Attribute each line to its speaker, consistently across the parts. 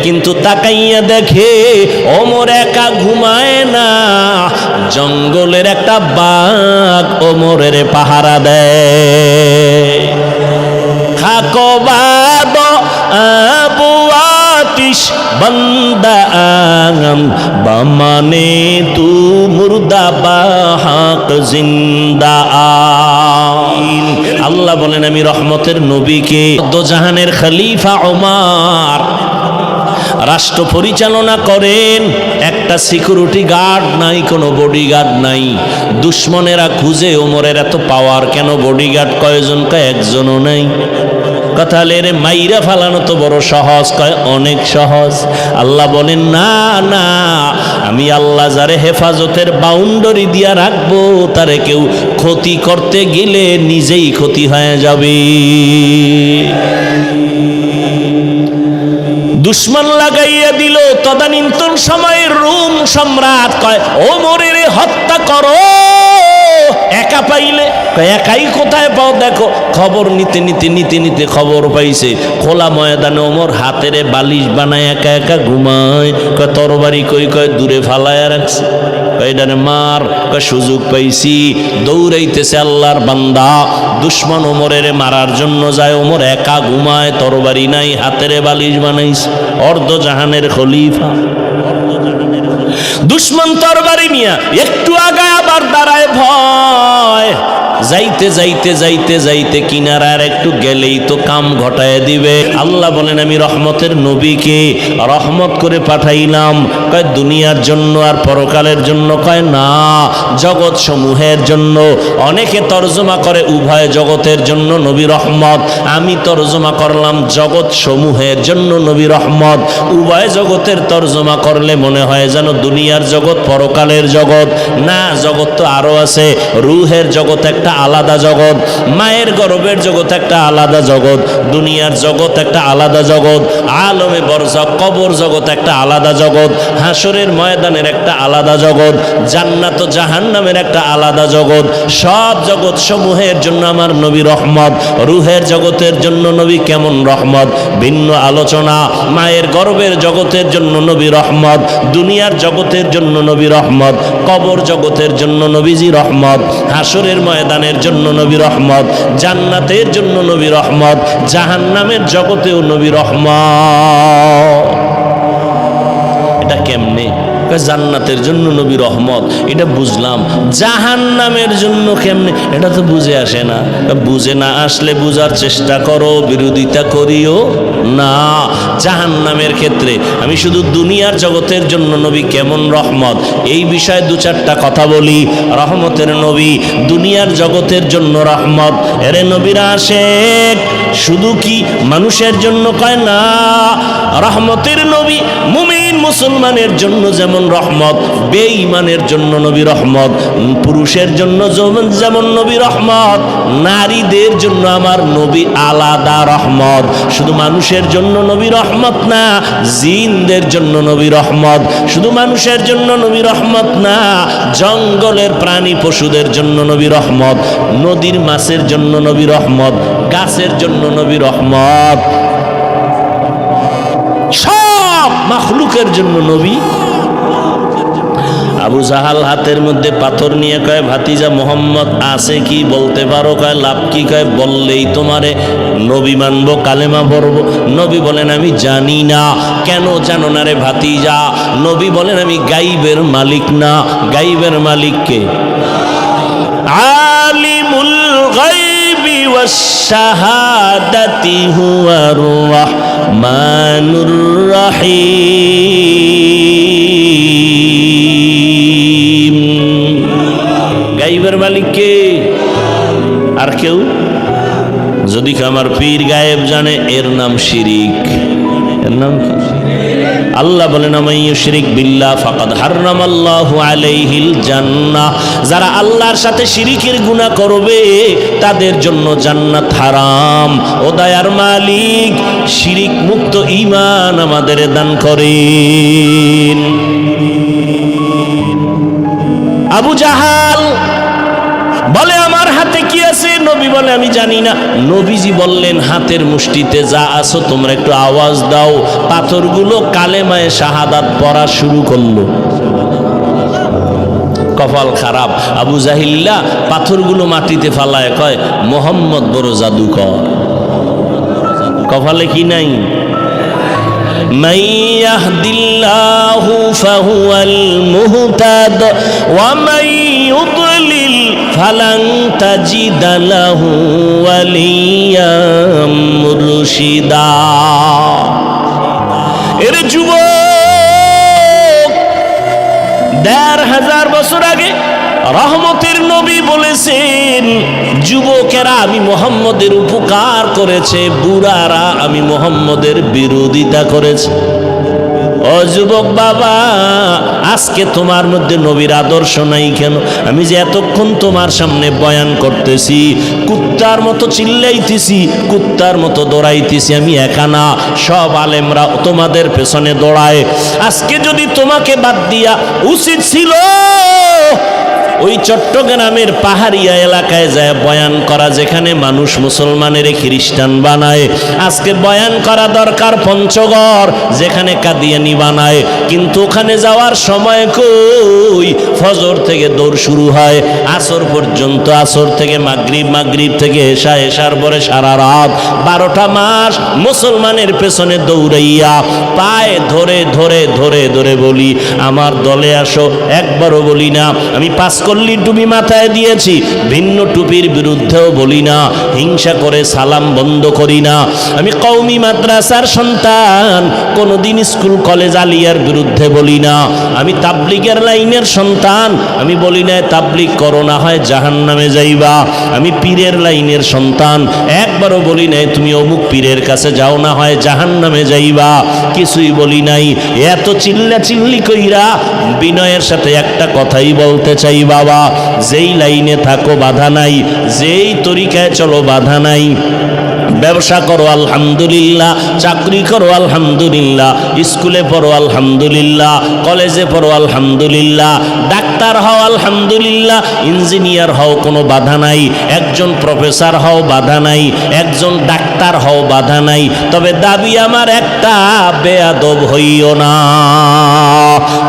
Speaker 1: কিন্তু তাকাইয়া দেখে ওমর একা ঘুমায় না, জঙ্গলের একটা বাঘ ওমরের পাহারা দেয়। খাকবাদ আবু আতিশ বন্দা আঙম বামানে তু মুর্দা বাহাক জিন্দা আইন। আল্লাহ বলেন আমি রহমতের নবীকে দোজাহানের খলিফা ওমর রাষ্ট্র পরিচালনা করেন। একটা সিকিউরিটি গার্ড নাই, কোনো বডিগার্ড নাই। দুশ্মনেরা খুঁজে ওমরের এত পাওয়ার কেন, বডিগার্ড কয়জন? কয় একজনও নাই। কথা হলে রে মাইরা ফালানো তো বড় সহজ, কয় অনেক সহজ। আল্লাহ বলেন না না, আমি আল্লাহ যারে হেফাজতের বাউন্ডারি দিয়া রাখবো তারে কেউ ক্ষতি করতে গেলে নিজেই ক্ষতি হয়ে যাবে। দুশ্মন লাগাইয়া দিল। তদানীন্তন সময়ের রোম সম্রাট কয় ওমরের হত্যা করো। একা পাইলে একাই কোথায় পাও? দেখো খবর নিতে নিতে নিতে নিতে খবর পাইছে খোলা ময়দানে ওমর হাতেরে বালিশ বানায় একা একা ঘুমায়। কয় তরবারি কই? কয় দূরে ফালায়া রাখছে। কয়ডারে মার। কয় সুযোগ পাইছি। দৌড়াইতেছে আল্লাহর বান্দা, দুশ্মন ওমরের মারার জন্য যায়। ওমর একা ঘুমায়, তরবারি নাই, হাতেরে বালিশ বানাইছে। অর্ধ জাহানের খলিফা। দুশ্মন তরবারি নিয়া একটু আগায় আবার দাঁড়ায় ভয়। যাইতে যাইতে যাইতে যাইতে কিনারার একটু গেলেই তো কাম ঘটায় দিবে। আল্লাহ বলেন আমি রহমতের নবীকে রহমত করে পাঠাইলাম। কয় দুনিয়ার জন্য আর পরকালের জন্য? কয় না, জগৎ সমূহের জন্য। অনেকে তর্জমা করে উভয় জগতের জন্য নবী রহমত, আমি তর্জমা করলাম জগৎ সমূহের জন্য নবী রহমত। উভয় জগতের তর্জমা করলে মনে হয় যেন দুনিয়ার জগৎ পরকালের জগৎ। না, জগৎ তো আরো আছে। রুহের জগৎ একটা আলাদা জগৎ, মায়ের গর্ভের জগৎ একটা আলাদা জগৎ, দুনিয়ার জগৎ একটা আলাদা জগৎ, আলমে বরজখ কবর জগৎ একটা আলাদা জগৎ, হাসরের ময়দানের একটা আলাদা জগৎ, জান্নাত ও জাহান্নামের একটা আলাদা জগৎ। সব জগৎ সমূহের জন্য আমার নবী রহমত। রুহের জগতের জন্য নবী কেমন রহমত, ভিন্ন আলোচনা। মায়ের গর্ভের জগতের জন্য নবী রহমত, দুনিয়ার জগতের জন্য নবী রহমত, কবর জগতের জন্য নবীজি রহমত, হাসরের ময়দানের জন্য নবী রহমত, জান্নাতের জন্য নবী রহমত, জাহান্নামের জগতেও নবী রহমত। এটা কেমনে? জান্নাতের জন্য নবী রহমত, এটা বুঝলাম। জাহান্নামের জন্য কেমনে? এটা তো বুঝে আসে না। বুঝে না আসলে বুঝার চেষ্টা করো, বিরোধিতা করিও না। জাহান্নামের ক্ষেত্রে আমি শুধু দুনিয়ার জগতের জন্য নবী কেমন রহমত এই বিষয়ে দু চারটা কথা বলি। রহমতের নবী দুনিয়ার জগতের জন্য রহমত। এরে নবীরা আসে শুধু কি মানুষের জন্য? কয় না, রহমতের নবী মুমিন মুসলমানের জন্য যেমন রহমত, বেঈমানের জন্য নবী রহমত। পুরুষের জন্য যেমন নবী রহমত, নারীদের জন্য আমার নবী আলাদা রহমত। শুধু মানুষের জন্য নবী রহমত না, জিনদের জন্য নবী রহমত। শুধু মানুষের জন্য নবী রহমত না, জঙ্গলের প্রাণী পশুদের জন্য নবী রহমত, নদীর মাছের জন্য নবী রহমত, গাছের জন্য নবী রহমত, সব মাখলুকের জন্য নবী। আবু জাহাল হাতের মধ্যে পাথর নিয়ে কয় ভাতিজা মোহাম্মদ আছে কি বলতে পারো? কয় লাভ কি? কয় বললেই তোমারে নবী মানব, কালেমা পড়ব। নবী বলেন আমি জানি না। কেন জানো না রে ভাতিজা? নবী বলেন আমি গাইবের মালিক না। গাইবের মালিক কে? আলিমুল গাইবি ওয়াস শাহাদাতি হুয়ার রাহমানুর রাহিম। গাইবের মালিক কে? আর কেউ? যদি আমার পীর গায়েব জানে, এর নাম শিরিক। এর নাম কি? আল্লাহ বলেন আমান ইউশরিক বিল্লাহ ফাকাদ হারামাল্লাহু আলাইহিল জান্নাহ। যারা আল্লাহর সাথে শিরিকের গুনাহ করবে তাদের জন্য জান্নাত হারাম। ও দয়ার মালিক, শিরিক মুক্ত ঈমান আমাদের দান করেন। আবু জাহাল বলে আমার হাতে কি আছে? নবী বলে আমি জানি না। নবীজি বললেন হাতের মুষ্টিতে যা আছো তোমরা একটু আওয়াজ দাও। পাথরগুলো কালেমায়ে শাহাদাত পড়া শুরু করলো। কপাল খারাপ, আবু জাহিল্লা পাথরগুলো মাটিতে ফালায় কয় মোহাম্মদ বড় জাদুকর। কপালে কি নাই? من يهد الله فهو المهتد ومن يضلل فلن تجد له وليا مرشدا। এর যুবক ১৫০০ বছর আগে রহমতের নবী বলেছেন যুবকেরা আমি মুহাম্মদের উপকার করেছে, বুড়ারা আমি মুহাম্মদের বিরোধিতা করেছে। ও যুবক বাবা, আজকে তোমার মধ্যে নবীর আদর্শ নাই কেন? আমি যে এতক্ষণ তোমার সামনে বয়ান করতেছি, কুত্তার মতো চিল্লাইতেছি, কুত্তার মতো দৌড়াইতেছি, আমি একা না, সব আলেমরা তোমাদের পেছনে দৌড়ায়। আজকে যদি তোমাকে বাদ দিয়া উচিত ছিল ওই চট্টগ্রামের পাহাড়িয়া এলাকায় যায় বয়ান করা, যেখানে মানুষ মুসলমানের খ্রিস্টান বানায়। আজকে বয়ান করা দরকার পঞ্চগড়, যেখানে কাদিয়ানি বানায়। কিন্তু ওখানে যাওয়ার সময় কই? ফজর থেকে দৌড় শুরু হয় আসর পর্যন্ত, আসর থেকে মাগরিব, মাগরিব থেকে এশা, এশার পরে সারা রাত 12টা মাস মুসলমানের পেছনে দৌড়াইয়া পায়ে ধরে ধরে ধরে ধরে বলি আমার দলে আসো, একবারও বলি না আমি 5 কল্লি টুপি মাথায় দিয়েছি, ভিন্ন টুপির বিরুদ্ধেও বলি না, হিংসা করে সালাম বন্ধ করি না। আমি কওমি মাদ্রাসার সন্তান, কোনোদিন স্কুল কলেজ আলিয়ার বিরুদ্ধে বলি না। আমি তাবলিগের লাইনের সন্তান, আমি বলি না তাবলিগ করো না হয় জাহান্নামে যাইবা। আমি পীরের লাইনের সন্তান, একবারও বলি নাই তুমি অমুক পীরের কাছে যাও না হয় জাহান্নামে যাইবা। কিছুই বলি নাই। এত চিল্লা চিল্লি কইরা বিনয়ের সাথে একটা কথাই বলতে চাই বাবা, যেই লাইনে থাকো বাধা নাই, যেই তরিকায় চলো বাধা নাই। ব্যবসা করো আলহামদুলিল্লাহ, চাকরি করো আলহামদুলিল্লাহ, স্কুলে পড়ো আলহামদুলিল্লাহ, কলেজে পড়ো আলহামদুলিল্লাহ, ডাক্তার হও আলহামদুলিল্লাহ, ইঞ্জিনিয়ার হও কোনো বাধা নাই, একজন প্রফেসর হও বাধা নাই, একজন ডাক্তার হও বাধা নাই। তবে দাবি আমার একটা, বেয়াদব হইও না।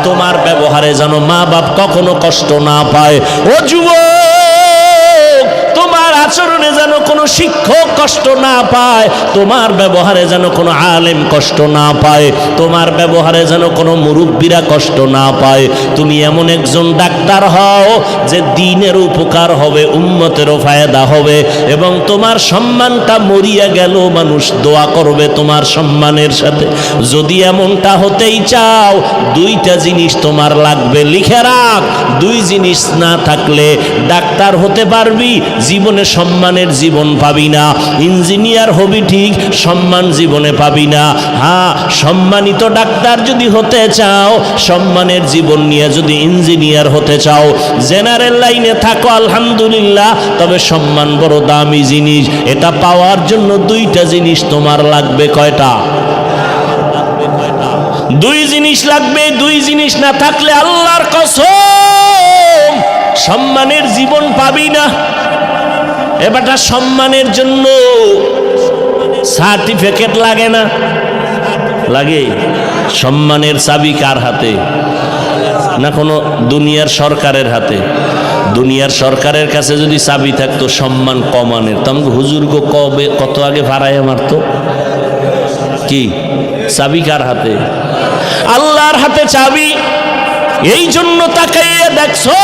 Speaker 1: তোমার ব্যবহারে যেন মা বাপ কখনো কষ্ট না পায়। ও যুবক, তোমার আচরণে যেন কোনো শিক্ষক কষ্ট না পায়, তোমার ব্যবহারে যেন কোনো আলেম কষ্ট না পায়, তোমার ব্যবহারে যেন কোনো মুরব্বীরা কষ্ট না পায়। তুমি এমন একজন ডাক্তার হও যে দিনের উপকার হবে, উম্মতেরও ফায়দা হবে, এবং তোমার সম্মানটা মরিয়া গেল মানুষ দোয়া করবে তোমার সম্মানের সাথে। যদি এমনটা হতেই চাও, 2টা জিনিস তোমার লাগবে, লিখে রাখ। 2 জিনিস না থাকলে ডাক্তার হতে পারবি, জীবনে সম্মানের জীবন পাবি না। ইঞ্জিনিয়ার হবি ঠিক, সম্মান জীবনে পাবি না। হ্যাঁ, সম্মানিত ডাক্তার যদি হতে চাও, সম্মানের জীবন নিয়ে যদি ইঞ্জিনিয়ার হতে চাও, জেনারেল লাইনে থাকো আলহামদুলিল্লাহ, তবে সম্মান বড় দামি জিনিস। এটা পাওয়ার জন্য 2টা জিনিস তোমার লাগবে। কয়টা? 2 জিনিস লাগবে। 2 জিনিস না থাকলে আল্লাহর কসম সম্মানের জীবন পাবি না। এবারটা সম্মানের জন্য সার্টিফিকেট লাগে না? লাগে। সম্মানের চাবি কার হাতে? না কোনো দুনিয়ার সরকারের হাতে? দুনিয়ার সরকারের কাছে যদি চাবি থাকতো সম্মান কমানের, তো আমাকে হুজুরকে কবে কত আগে ভাড়ায় মারতো। কি চাবি কার হাতে? আল্লাহর হাতে চাবি। এই জন্য তাকাইয়ে দেখছো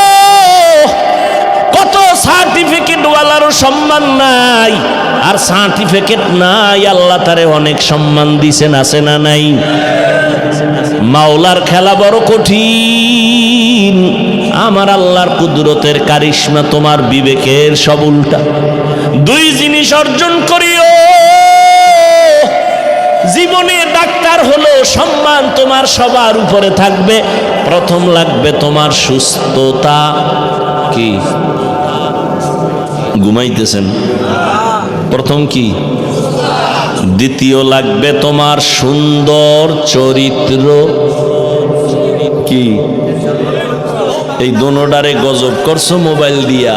Speaker 1: কত সার্টিফিকেট ওয়ালারও সম্মান নাই, আর সার্টিফিকেট নাই আল্লাহ তারে অনেক সম্মান দিছেন, আছে না নাই? মাওলার খেলা বড় কঠিন। আমার আল্লাহর কুদরতের কারিশমা তোমার বিবেকের সব উল্টা। 2 জিনিস অর্জন করিও। জীবনে ডাক্তার হলো, সম্মান তোমার সবার উপরে থাকবে। প্রথম লাগবে তোমার সুস্থতা। কি ঘুমাইতেছেন? প্রথম কি? দ্বিতীয় লাগবে তোমার সুন্দর চরিত্র। কি এই দোনোটারে গজব করছো মোবাইল দিয়া।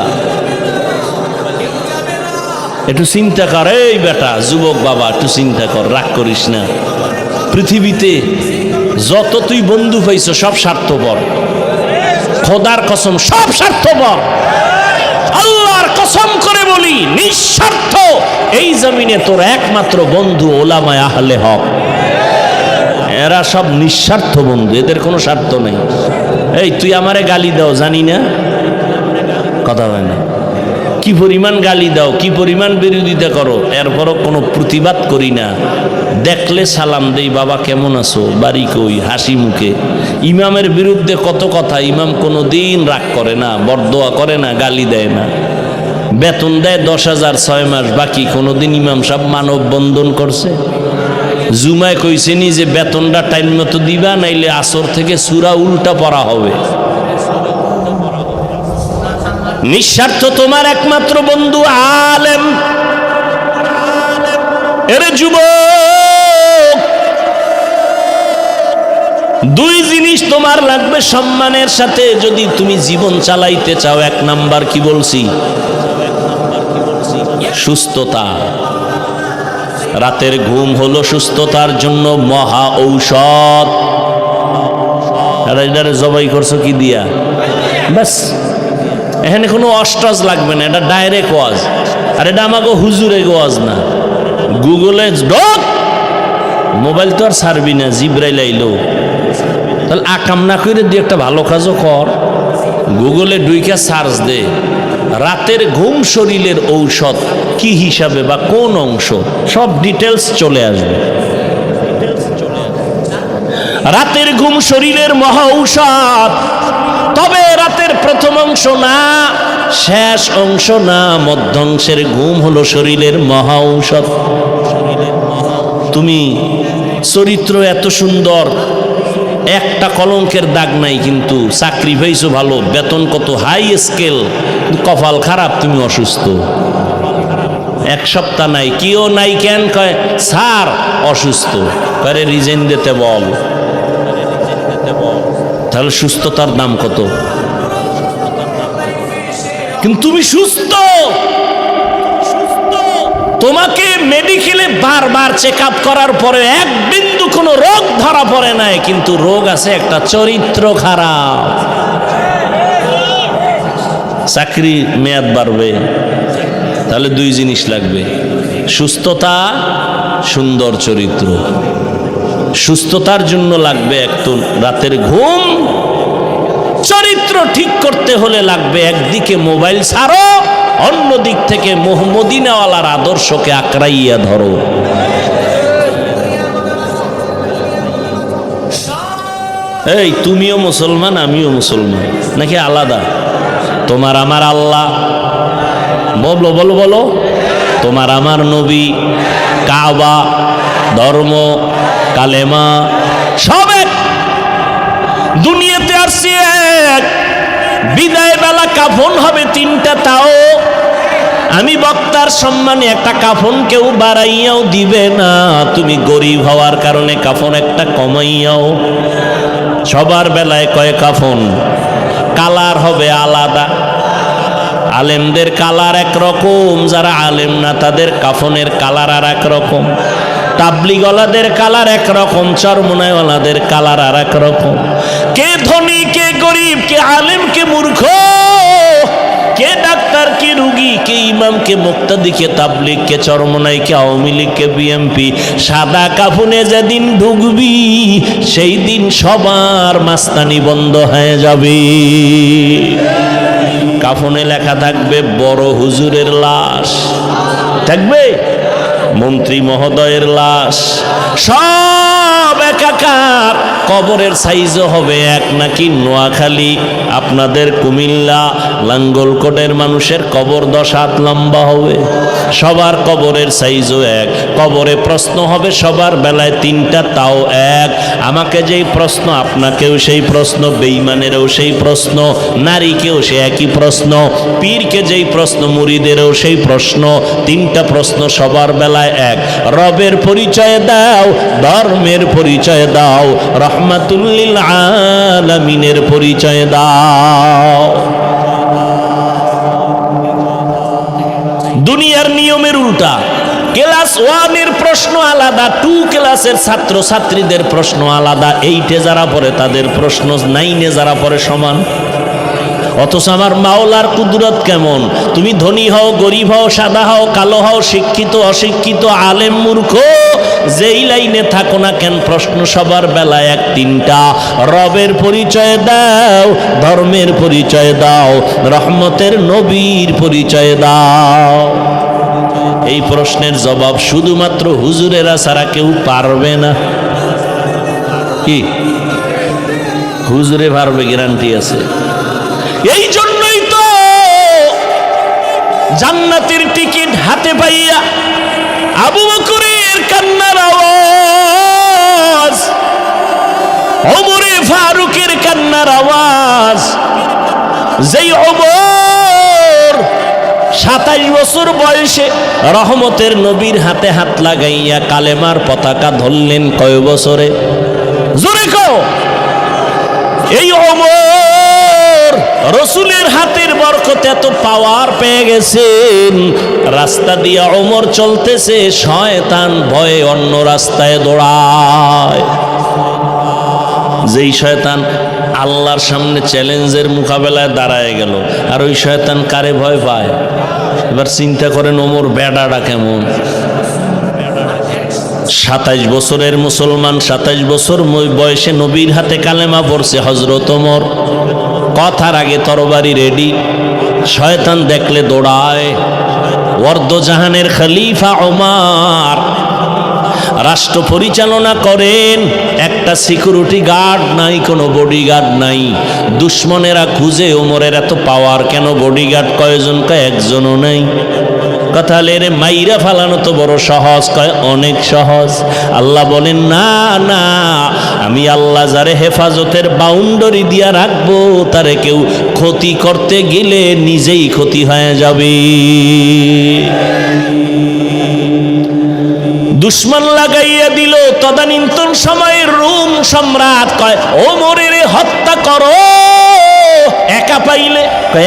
Speaker 1: একটু চিন্তা কর, এই বেটা যুবক বাবা, একটু চিন্তা কর, রাগ করিস না। পৃথিবীতে যত তুই বন্ধু পাইছ সব স্বার্থপর, খোদার কসম সব স্বার্থপর। আল্লাহর কসম করে বলি, নিঃস্বার্থ এই জমিনে তোর একমাত্র বন্ধু ওলামায়ে আহলে হক। এরা সব নিঃস্বার্থ বন্ধু, এদের কোনো স্বার্থ নেই। এই তুই আমারে গালি দাও জানি না, কথা হয় না, কি পরিমাণ গালি দাও, কি পরিমাণ বিরোধিতা করো, এরপরও কোনো প্রতিবাদ করি না। দেখলে সালাম দেই, বাবা কেমন আছো, বাড়ি কই, হাসি মুখে। ইমামের বিরুদ্ধে কত কথা, ইমাম কোনো দিন রাগ করে না, বরদোয়া করে না, গালি দেয় না। বেতন দেয় 10,000 6 মাস বাকি, কোনোদিন ইমাম সাহেব মানব বন্ধন করছে? জুমায় কইছে নি যে বেতনটা টাইম মতো দিবা, নাইলে আসর থেকে সূরা উল্টা পড়া হবে। নিঃস্বার্থ তোমার একমাত্র বন্ধু আলেম। এরে যুবক, দুই জিনিস তোমার লাগবে সম্মানের সাথে যদি তুমি জীবন চালাইতে চাও। এক নাম্বার কি বলছি? সুস্থতা। রাতের ঘুম হলো সুস্থতার জন্য মহা ঔষধ। এটারে জবাই করছো কি দিয়া? ব্যাস, এখানে কোনো অস্টাজ লাগবে না, এটা ডাইরেক্ট ওয়াজ। আর এটা আমাকে হুজুরে ওয়াজ না। গুগলে ঢোক, মোবাইল তো আর ছাড়বি না, জিব্রাইল আইলো। তাহলে আকাম না করে দিয়ে একটা ভালো কাজও কর, গুগলে ডুইকা সার্চ দে রাতের ঘুম শরীরের ঔষধ কি হিসাবে বা কোন অংশ, সব ডিটেলস চলে আসবে। রাতের ঘুম শরীরের মহা ঔষধ, তবে রাতের প্রথম অংশ না, শেষ অংশ না, মধ্যাংশের ঘুম হলো শরীরের মহা ঔষধ। তুমি চরিত্র এত সুন্দর, একটা কলঙ্কের দাগ নাই, কিন্তু চাকরি পাইছো ভালো, বেতন কত হাই স্কেল, কপাল খারাপ, তুমি অসুস্থ। এক সপ্তাহ নাই, কিও নাই কেন, কয় স্যার অসুস্থ, পরে রিজাইন দিতে বল। তাহলে সুস্থতার দাম কত? কিন্তু তুমি সুস্থ, তোমাকে মেডিকেলে বারবার চেক আপ করার পরে এক বিন্দু কোনো রোগ ধরা পড়ে নাই, কিন্তু রোগ আছে একটা, চরিত্র খারাপ। চাকরি মেয়াদ বাড়বে, তাহলে দুই জিনিস লাগবে, সুস্থতা, সুন্দর চরিত্র। সুস্থতার জন্য লাগবে একটু রাতের ঘুম, চরিত্র ঠিক করতে হলে লাগবে একদিকে মোবাইল ছাড়ো, অন্য দিক থেকে মদিনাওয়ালার আদর্শকে আঁকড়াইয়া ধরো। এই তুমিও মুসলমান, আমিও মুসলমান, নাকি আলাদা? তোমার আমার আল্লাহ, বলো বলো বলো, তোমার আমার নবী, কাবা, ধর্ম, কালেমা সব এক। দুনিয়াতে আসছি এক, বিদায় বেলা কাফন হবে তিনটা, তাও আমি বক্তার সম্মানে একটা কাফন কেউ বাড়াইয়াও দিবে না। তুমি গরিব হওয়ার কারণে কাফন একটা কমাইয়াও। সবার বেলায় কয় কাফন, কালার হবে আলাদা। আলেমদের কালার একরকম, যারা আলেম না তাদের কাফনের কালার আর একরকম। তাবলিগওয়ালাদের কালার একরকম, চরমনাইওয়ালাদের কালার আর একরকম। কে ধনী, কে গরিব, কে আলেম, কে মূর্খ, কে ডাক্তার, কে রুগী, কে ইমাম, কে মুক্তাদি, কে তাবলিগ, কে চরমনাই, কে আওয়ামী লীগ, কে বিএমপি। সাদা কাফনে যেদিন ঢুকবি সেই দিন সবার মাস্তানি বন্ধ হয়ে যাবে। কাফনে লেখা থাকবে বড় হুজুরের লাশ, থাকবে মন্ত্রী মহোদয়ের লাশ, সব একাকার। কবরের সাইজও হবে এক, নাকি নোয়াখালী, আপনাদের কুমিল্লা, লাঙ্গলকোটের মানুষের কবর 10 হাত লম্বা হবে। সবার কবরের সাইজও এক। কবরে প্রশ্ন হবে সবার বেলায় 3টা, তাও এক। আমাকে যেই প্রশ্ন, আপনাকেও সেই প্রশ্ন, বেঈমানেরও সেই প্রশ্ন, নারীকেও সে একই প্রশ্ন, পীরকে যেই প্রশ্ন, মুরিদেরও সেই প্রশ্ন। 3টা প্রশ্ন সবার বেলায় এক। রবের পরিচয় দাও, ধর্মের পরিচয় দাও, রহমাতুল লিল আলামিনের পরিচয় দাও। দুনিয়ার নিয়ম নিয়মের উল্টা। ক্লাস 1 এর প্রশ্ন আলাদা, 2 ক্লাসের ছাত্র ছাত্রীদের প্রশ্ন আলাদা, 8-এ যারা পড়ে তাদের প্রশ্ন 9-এ যারা পড়ে সমান। অথচ আমার মাওলার কুদরত কেমন! তুমি ধনী হও, গরিব হও, সাদা হও, কালো হও, শিক্ষিত অশিক্ষিত, আলেম মূর্খ, যেই লাইনে থাকো না কেন, প্রশ্ন সবার বেলায় 1-3টা। রবের পরিচয় দাও, ধর্মের পরিচয় দাও, রহমতের নবীর পরিচয় দাও। এই প্রশ্নের জবাব শুধুমাত্র হুজুরেরা ছাড়া কেউ পারবে না। কি হুজুরে পারবে? গ্যারান্টি আছে। এই জন্যই তো জান্নাতের টিকিট হাতে পাইয়া আবু বকরের কান্নার আওয়াজ, ওমরে ফারুকের কান্নার আওয়াজ, যেই ওমর 27 বছর বয়সে রহমতের নবীর হাতে হাত লাগাইয়া কালেমার পতাকা ধরলেন কয় বছরে? জোরে কও। এই ওমর রসুলের হাতের বরকতে এত পাওয়ার পেয়ে গেছেন, রাস্তা দিয়ে ওমর চলতেছে, শয়তান ভয়ে অন্য রাস্তায় দৌড়ায়। যেই শয়তান আল্লাহর সামনে চ্যালেঞ্জের মোকাবেলায় দাঁড়ায় গেল, আর ওই শয়তান কারে ভয় পায়? এবার চিন্তা করেন ওমর বেডাটা কেমন। 27 বছরের মুসলমান, 27 বছর বয়সে নবীর হাতে কালেমা পড়ছে হযরত ওমর। কথার আগে তরবারি রেডি, শয়তান দেখলে দৌড়ায়। ওয়ার্দজাহানের খলিফা ওমর রাষ্ট্র পরিচালনা করেন, একটা সিকিউরিটি গার্ড নাই, কোনো বডিগার্ড নাই। দুশ্মনেরা খুঁজে ওমরের এত পাওয়ার কেন, বডিগার্ড কয়জন? কয় একজনও নাই। কথা রে মাইরা ফালানো তো বড় সহজ, কয় অনেক সহজ। আল্লাহ বলেন না না, আমি আল্লাহ যারে হেফাজতের বাউন্ডারি দিয়া রাখবো, তারে কেউ ক্ষতি করতে গেলে নিজেই ক্ষতি হয়ে যাবে। দুশ্মন লাগাইয়া দিল। তদানীন্তন সময়ের রোম সম্রাট কয় ওমরের হত্যা করো, একা পাইলে।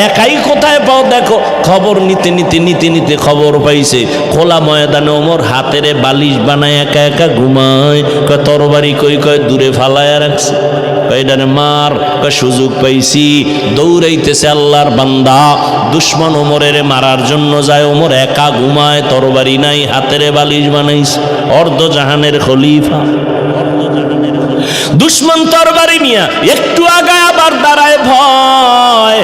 Speaker 1: একাই কোথায় পাও? দেখো খবর নিতে নিতে নিতে নিতে খবর পাইছে খোলা ময়দানে ওমর হাতেরে বালিশ বানায় একা একা ঘুমায়। কয় তরবারি কই? কয় দূরে ফালায়া রাখছে। কয় এটারে মার। কয় সুযোগ পাইছি। দৌড়াইতেছে আল্লাহর বান্দা, দুশ্মন ওমরের মারার জন্য যায়। ওমর একা ঘুমায়, তরবারি নাই, হাতেরে বালিশ বানাইছে। অর্ধজাহানের খলিফা। দুশ্মন তরবারি নিয়া একটু আগায় আবার দাঁড়ায় ভয়।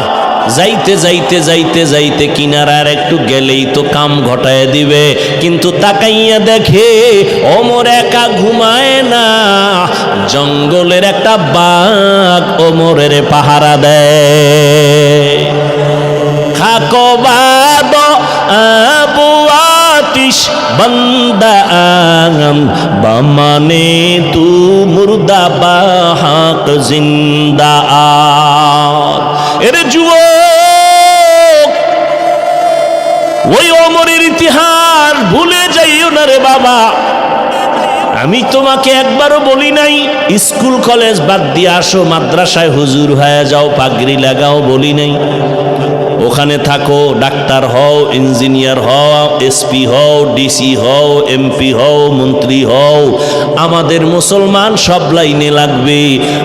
Speaker 1: যাইতে যাইতে যাইতে যাইতে কিনারার একটু গেলেই তো কাম ঘটায় দিবে, কিন্তু তাকাইয়া দেখে ওমর একা ঘুমায় না, জঙ্গলের একটা বাঘ ওমরের পাহারা দেয়। খাকো বাদ আবু আতিশ বন্দা আগম বামানে তু মুর্দা বাহাক জিন্দা আত। এরে যুবক, ওই ওমরের ইতিহাস ভুলে যাইও না রে বাবা। আমি তোমাকে একবারও বলি নাই স্কুল কলেজ বাদ দিয়ে আসো, মাদ্রাসায় হুজুর হয়ে যাও, পাগড়ি লাগাও, বলি নাই। ওখানে থাকো, ডাক্তার হও, ইঞ্জিনিয়ার হও, এসপি হও, ডিসি হও, এমপি হও, মন্ত্রী হও। আমাদের মুসলমান সব লাইনে লাগবে।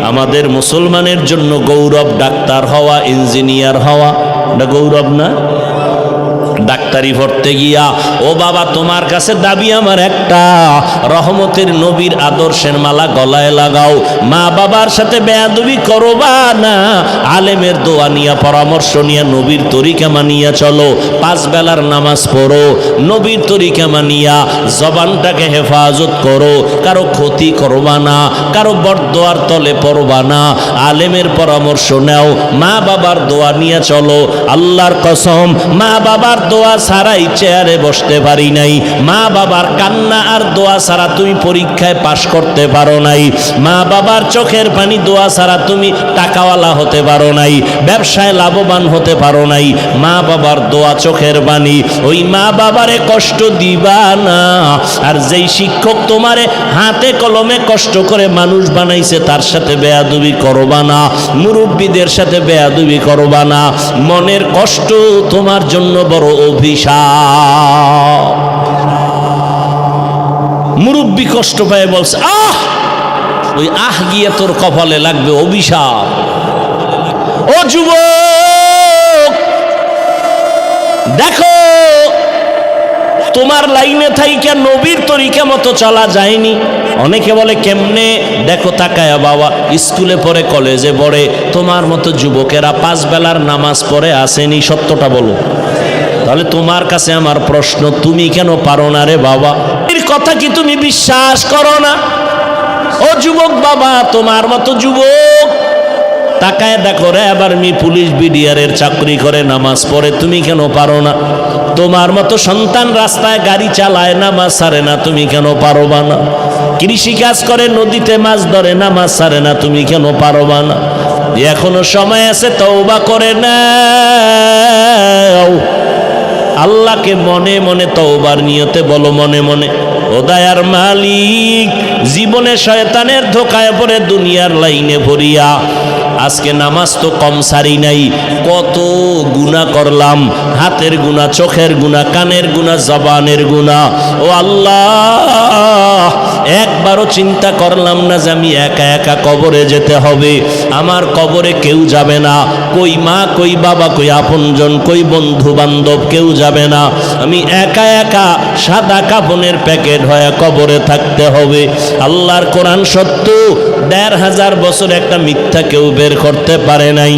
Speaker 1: আমাদের মুসলমানের জন্য গৌরব ডাক্তার হওয়া, ইঞ্জিনিয়ার হওয়া। এটা গৌরব না? ডাক্তারি পড়তে গিয়া ও বাবা, তোমার কাছে দাবি আমার একটা, রহমতের নবীর আদর্শের মালা গলায় লাগাও। মা বাবার সাথে বেয়াদবি করবা না, আলেমের দোয়া নিয়া, পরামর্শ নিয়া, নবীর তরিকা মানিয়া চলো। 5 বেলার নামাজ পড়ো, নবীর তরিকা মানিয়া জবানটাকে হেফাজত করো। কারো ক্ষতি করবা না, কারো বরদোয়ার তলে পড়বা না, আলেমের পরামর্শ নাও, মা বাবার দোয়া নিয়ে চলো। আল্লাহর কসম, মা বাবার দোয়া ছাড়াই চেয়ারে বসতে পারি নাই। মা বাবার কান্না আর দোয়া ছাড়া তুমি পরীক্ষায় পাশ করতে পারো নাই। মা বাবার চোখের পানি দোয়া ছাড়া তুমি টাকাওয়ালা হতে পারো নাই, ব্যবসায় লাভবান হতে পারো নাই। মা বাবার দোয়া চোখের পানি। ওই মা বাবারে কষ্ট দিবা না। আর যেই শিক্ষক তোমারে হাতে কলমে কষ্ট করে মানুষ বানাইছে, তার সাথে বেয়াদবি করবা না, মুরব্বীদের সাথে বেয়াদবি করবা না। মনের কষ্ট তোমার জন্য বড় অভিশাপ। মুরব্বী কষ্ট পেয়ে বলছে, ওই গিয়ে তোর কপালে লাগবে অভিশাপ। ও যুবক, দেখো তোমার লাইনে থাইকা নবীর তরিকা মতো চলা যায়নি। অনেকে বলে কেমনে? দেখো তাকায়া বাবা, স্কুলে পড়ে, কলেজে পড়ে, তোমার মতো যুবকেরা 5 বেলার নামাজ পড়ে আসেনি, সত্যটা বলো। তাহলে তোমার কাছে আমার প্রশ্ন, তুমি কেন পারো না রে বাবা? এর কথা কি তুমি বিশ্বাস করো না? ও যুবক বাবা, তোমার মতো যুবক তাকায় দেখো রে, আবার পুলিশ বিডিআরের চাকরি করে, নামাজ পড়ে, তুমি কেন পারো না? তোমার মতো সন্তান রাস্তায় গাড়ি চালায়, নামাজ ছাড়ে না, তুমি কেন পারবা না? কৃষি কাজ করে, নদীতে মাছ ধরে, নামাজ ছাড়ে না, তুমি কেন পারবা না? এখনো সময় আছে, তওবা করে নাও। আল্লাহকে মনে মনে তওবার নিয়তে বলো, মনে মনে, ও দয়ার মালিক, জীবনে শয়তানের ধোকায় পড়ে দুনিয়ার লাইনে ভরিয়া আজকে নামাজ তো কম সারি নাই, কত গুনাহ করলাম, হাতের গুনাহ, চোখের গুনাহ, কানের গুনাহ, জবানের গুনাহ। ও আল্লাহ, একবারও চিন্তা করলাম না যে আমি একা একা কবরে যেতে হবে। আমার কবরে কেউ যাবে না, কই মা, কই বাবা, কই আপনজন, কই বন্ধু বান্ধব, কেউ যাবে না। আমি একা একা সাদা কাফনের প্যাকেট হয়ে কবরে থাকতে হবে। আল্লাহর কোরআন সত্য, ১৫০০ বছর একটা মিথ্যা কেউ বের করতে পারে নাই।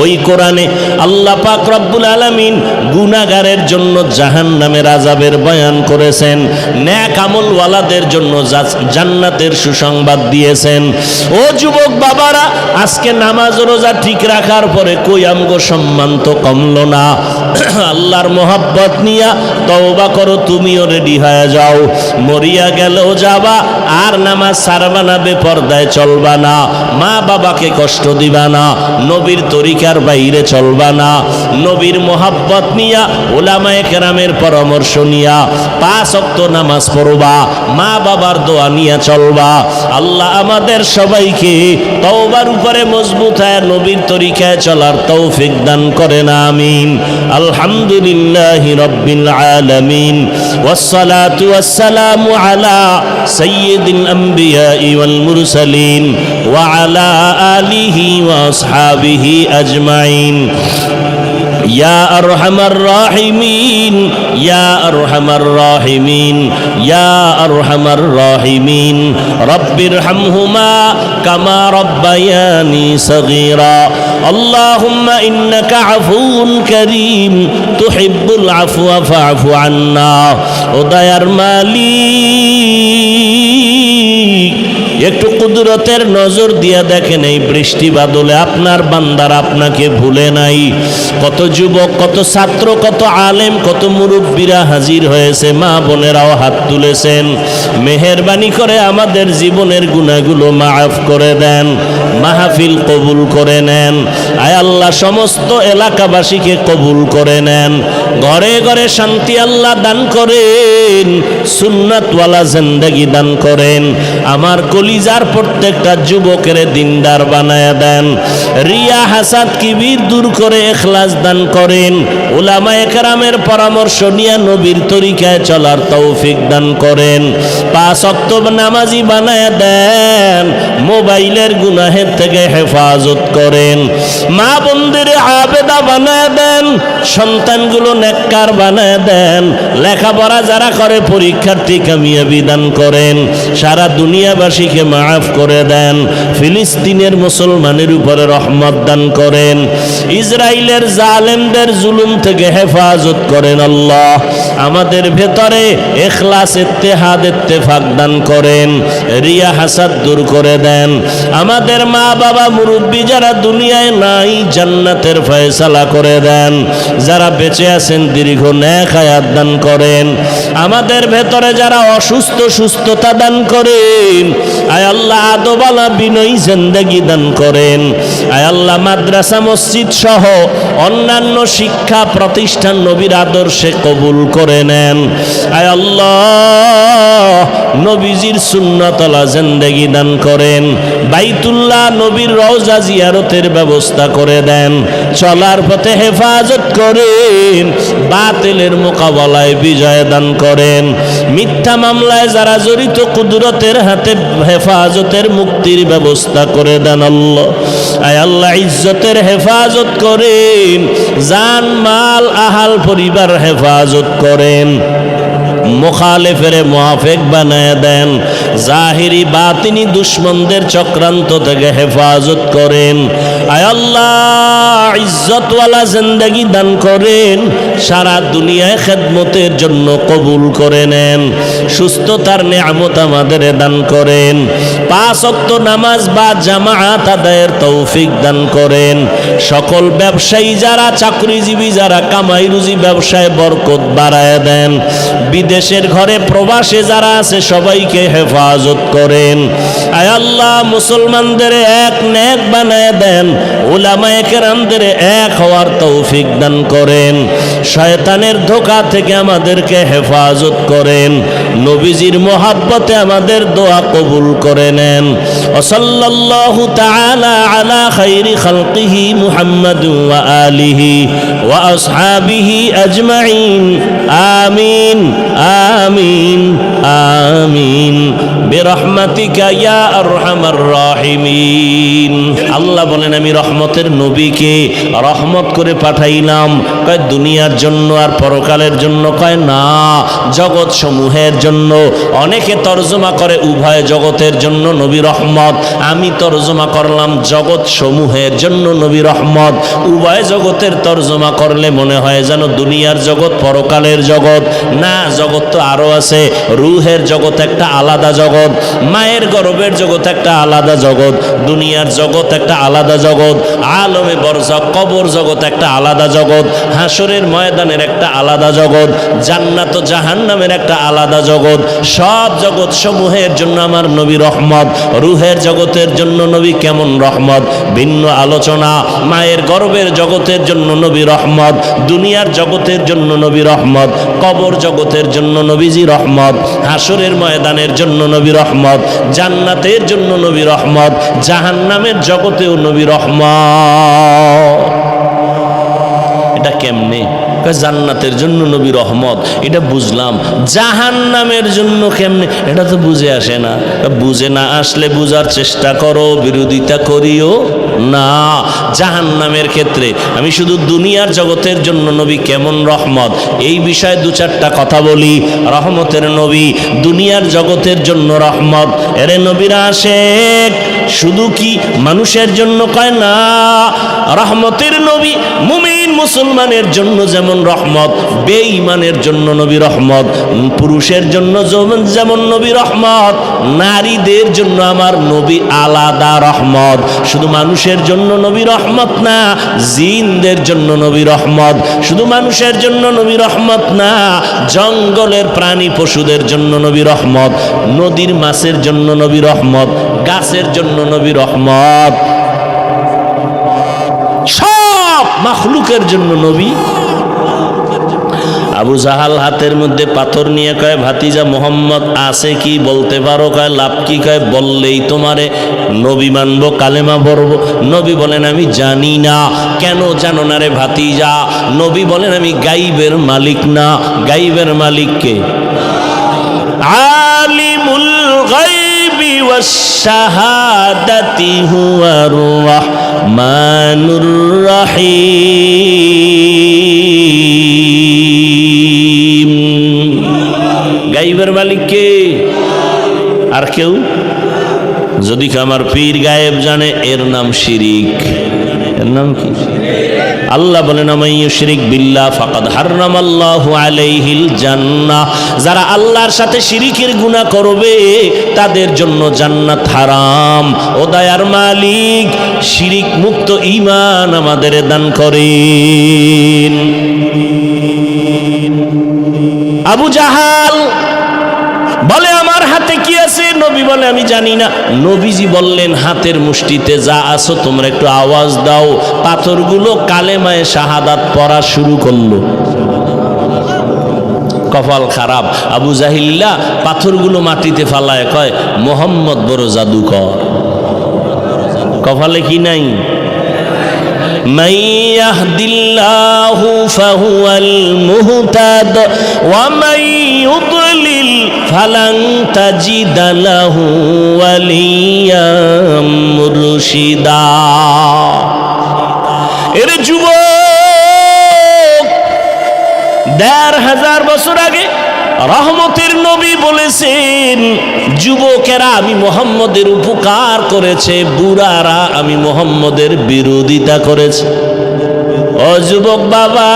Speaker 1: ওই কোরআনে আল্লাহ পাক রব্বুল আলামিন গুনাহগারের জন্য জাহান্নামের আযাবের বয়ান করেছেন, নেক আমলওয়ালাদের জন্য জান্নাতের সুসংবাদ দিয়েছেন। ও যুবক বাবারা, আজকে নামাজ রোজা ঠিক রাখার পরে কই আমগো সম্মান তো কমলো না। আল্লাহর মোহাব্বত নিয়া তওবা করো, তুমিও রেডি হয়ে যাও। মরিয়া গেলেও যাবা, আর নামাজ ছাড়বা না, বেপরদায় চলবা না, মা বাবাকে কষ্ট দিবা না, নবীর তরিকার বাইরে চলবা না, নবীর মোহাব্বত নিয়া, উলামায়ে কেরামের পরামর্শ নিয়া 5 ওয়াক্ত নামাজ পড়বা, মা বাবার দোয়া নিয়া চলবা। আল্লাহ আমাদের সবাইকে তওবার উপরে মজবুত হয়ে নবীর তরিকায় চলার তৌফিক দান করেন, আমিন। আলহামদুলিল্লাহি রাব্বিল আলামিন, ওয়াসসালাতু ওয়াসসালামু আলা সাইয়্যিদিল আমবিয়া ওয়াল মুরসালিন ওয়া আলা আলিহি ওয়া আসহাবিহি আজমাইন। ইয়া আরহামার রাহিমিন, ইয়া আরহামার রাহিমিন, ইয়া আরহামার রাহিমিন, রব্বিরহামহুমা কামা রব্বায়ানি সগীরা। আল্লাহুম্মা ইন্নাকা আফুউন কারীম তুহিব্বুল আফওয়া ফা'ফু আন্না। ও দয়ার মালিক, একটু কুদরতের নজর দিয়া দেখেন, এই বৃষ্টি বাদলে আপনার বান্দার আপনাকে ভুলে নাই। কত যুবক, কত ছাত্র, কত আলেম, কত মুরব্বীরা হাজির হয়েছে, মা বোনেরাও হাত তুলেছেন। মেহেরবানি করে আমাদের জীবনের গুনাহগুলো মাফ করে দেন, মাহফিল কবুল করে নেন। আয় আল্লাহ, সমস্ত এলাকাবাসীকে কবুল করে নেন, ঘরে ঘরে শান্তি আল্লাহ দান করেন, সুন্নাতওয়ালা জিন্দেগি দান করেন। আমার কলিজার প্রত্যেকটা যুবকের দিনদার বানায়া দেন, রিয়া হাসাদ কিবির দূর করে ইখলাস দান করেন, উলামায়ে কেরামের পরামর্শ নিয়ে নবীর তরিকায় চলার তৌফিক দান করেন। 5 ওয়াক্ত নামাজি বানায়া দেন, মোবাইলের গুনাহের থেকে হেফাজত করেন, মা বোনদের আবেদা বানায়া দেন, সন্তানগুলো নেককার বানায়া দেন, লেখাপড়া যারা করে পরীক্ষার্থী কামিয়াবি দান করেন, সারা দুনিয়াবাসীকে মাফ করে দেন, ফিলিস্তিনের মুসলমানের উপরে রহমত দান করেন, ইসরায়েলের জালেমদের জুলুম থেকে হেফাজত করেন। আল্লাহ আমাদের ভেতরে ইখলাস, ইত্তেহাদ, ইত্তেফাক দান করেন, রিয়া হাসাদ দূর করে দেন। আমাদের মা বাবা মুরব্বী যারা দুনিয়ায় নাই, জান্নাতের ফয়সালা করে দেন, যারা বেঁচে আছেন দীর্ঘ নেক হায়াত দান করেন। আমাদের ভেতরে যারা অসুস্থ, সুস্থতা দান করেন। আয় আল্লাহ, আদবালা বিনয়ী জিন্দেগি দান করেন। আয় আল্লাহ, মাদ্রাসা মসজিদ সহ অন্যান্য শিক্ষা প্রতিষ্ঠান নবীর আদর্শে কবুল করে করে নেন। আয় আল্লাহ, নবীজির সুন্নতওয়ালা জিন্দেগি দান করেন। বাইতুল্লাহ নবীর রওজা জিয়ারতের ব্যবস্থা করে দেন। চলার পথে হেফাজত করেন, বাতিলের মোকাবেলায় বিজয় দান করেন। মিথ্যা মামলায় যারা জড়িত, কুদরতের হাতে হেফাজতের মুক্তির ব্যবস্থা করে দেন আল্লাহ। আয় আল্লাহ, ইজ্জতের হেফাজত করেন, জান মাল আহাল পরিবার হেফাজত করেন। মুখালেফের মুআফিক বানায় দেন। জাহিরি বাতিনি দুশ্মনদের চক্রান্ত থেকে হেফাজত করেন। আয় আল্লাহ, ইজ্জতওয়ালা জিন্দেগি দান করেন। সারা দুনিয়ায় খেদমতের জন্য কবুল করে নেন। সুস্থতার নেয়ামত আমাদের দান করেন। 5 ওয়াক্ত নামাজ বা জামাআত আদায়ের তৌফিক দান করেন। সকল ব্যবসায়ী যারা, চাকরিজীবী যারা, কামাই রুজি ব্যবসায় বরকত বাড়ায় দেন। বিদেশের ঘরে প্রবাসে যারা আছে সবাইকে হেফাজত করেন। আয় আল্লাহ, মুসলমানদের এক নেক বানায় দেন। উলামায়ে কেরামদের এক হওয়ার তৌফিক দান করেন। শয়তানের ধোঁকা থেকে আমাদেরকে হেফাজত করেন। নবীজির মোহাব্বতে আমাদের দোয়া কবুল করে নেন। সাল্লাল্লাহু তাআলা আলা খাইরি খালকিহি মুহাম্মাদ ওয়া আলিহি ওয়া আসহাবিহি আজমাইন। আমিন আমিন আমিন বিরহমাতিকা ইয়া আরহামার রাহিমিন। আল্লাহ বলেন, আমি রহমতের নবীকে রহমত করে পাঠাইলাম। কয় দুনিয়ার জন্য আর পরকালের জন্য? কয় না, জগৎ সমূহের জন্য। অনেকে তরজমা করে উভয় জগতের জন্য নবী রহমত। আমি তরজমা করলাম জগৎ সমূহের জন্য নবী রহমত। উভয় জগতের তরজমা করলে মনে হয় যেন দুনিয়ার জগৎ পরকালের জগৎ। না, জগৎ তো আরো আছে। রুহের জগৎ একটা আলাদা জগৎ, মায়ের গর্ভের জগৎ একটা আলাদা জগৎ, দুনিয়ার জগৎ একটা আলাদা জগৎ, আলমে বরজখ কবর জগৎ একটা আলাদা জগৎ, হাসরের ময়দানের একটা আলাদা জগৎ, জান্নাত ও জাহান্নামের একটা আলাদা জগৎ। সব জগৎ সমূহের জন্য আমার নবী রহমত। রুহের জগতের জন্য নবী কেমন রহমত, ভিন্ন আলোচনা। মায়ের গর্ভের জগতের জন্য নবী রহমত, দুনিয়ার জগতের জন্য নবী রহমত, কবর জগতের জন্য নবীজি রহমত, হাসরের ময়দানের জন্য নবী রহমত, জান্নাতের জন্য নবী রহমত, জাহান্নামের জগতেও নবী রহমত। এটা কেমনে? জান্নাতের জন্য নবী রহমত, এটা বুঝলাম। জাহান্নামের জন্য কেমনে? এটা তো বুঝে আসে না। বুঝে না আসলে বুঝার চেষ্টা করো, বিরোধিতা করিও না। জাহান্নামের ক্ষেত্রে আমি শুধু দুনিয়ার জগতের জন্য নবী কেমন রহমত এই বিষয়ে 2-4টা কথা বলি। রহমতের নবী দুনিয়ার জগতের জন্য রহমত। এরে নবীরা আশেক শুধু কি মানুষের জন্য? কয় না, রহমতের নবী মুমিন মুসলমানের জন্য যেমন রহমত, বেঈমানের জন্য নবী রহমত। পুরুষের জন্য যেমন নবী রহমত, নারীদের জন্য আমার নবী আলাদা রহমত। শুধু মানুষের জন্য নবী রহমত না, জিনদের জন্য নবী রহমত। শুধু মানুষের জন্য নবী রহমত না, জঙ্গলের প্রাণী পশুদের জন্য নবী রহমত, নদীর মাছের জন্য নবী রহমত, গাছের জন্য নবী রহমত, সব মাখলুকের জন্য নবী। আবু জাহাল হাতের মধ্যে পাথর নিয়ে কয়, ভাতিজা মোহাম্মদ আছে কি বলতে পারো? কয় লাভ কি? কয় বললেই তোমারে নবী মানব, কালেমা পড়ব। নবী বলেন আমি জানি না। কেন জানো না রে ভাতিজা? নবী বলেন আমি গাইবের মালিক না। গাইবের মালিক কে? আলিমুল গাইবি ওয়াস শাহাদাতি হুয়ার রাহমানুর রাহিম। গাইবের মালিক কে? আর কেউ? যদি আমার পীর গায়েব জানে, এর নাম শিরিক। এর নাম কি? আল্লাহ বলেন আমাইয়ুশরিক বিল্লাহ ফাকাদ হারামাল্লাহু আলাইহিল জান্নাহ। যারা আল্লাহর সাথে শিরিকের গুনাহ করবে তাদের জন্য জান্নাত হারাম। ও দয়ার মালিক, শিরিক মুক্ত ঈমান আমাদের দান করেন। আবু জাহাল বলে আমার হাতে কি আছে? নবী বলে আমি জানি না। নবীজি বললেন হাতের মুষ্টিতে যা আছো তোমরা একটু আওয়াজ দাও। পাথরগুলো কালেমায়ে শাহাদাত পড়া শুরু করলো। কপাল খারাপ। আবু জাহিল্লা পাথরগুলো মাটিতে ফালায় কয় মোহাম্মদ বড় জাদুকর। কপালে কি নাই? من يهد الله فهو المهتد ومن يضلل فلن تجد له وليا مرشدا। এর যুবক ১৫০০ বছর আগে রহমতের নবী বলেছেন, যুবকেরা আমি মুহাম্মদের উপকার করেছে, বুড়ারা আমি মুহাম্মদের বিরোধিতা করেছে। ও যুবক বাবা,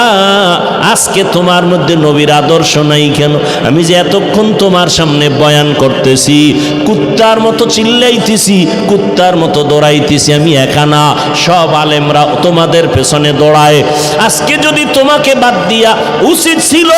Speaker 1: আজকে তোমার মধ্যে নবীর আদর্শ নাই কেন? আমি যে এতক্ষণ তোমার সামনে বয়ান করতেছি, কুত্তার মতো চিল্লাইতেছি, কুত্তার মতো দৌড়াইতেছি, আমি একা না, সব আলেমরা তোমাদের পেছনে দৌড়ায়। আজকে যদি তোমাকে বাদ দিয়া উচিত ছিল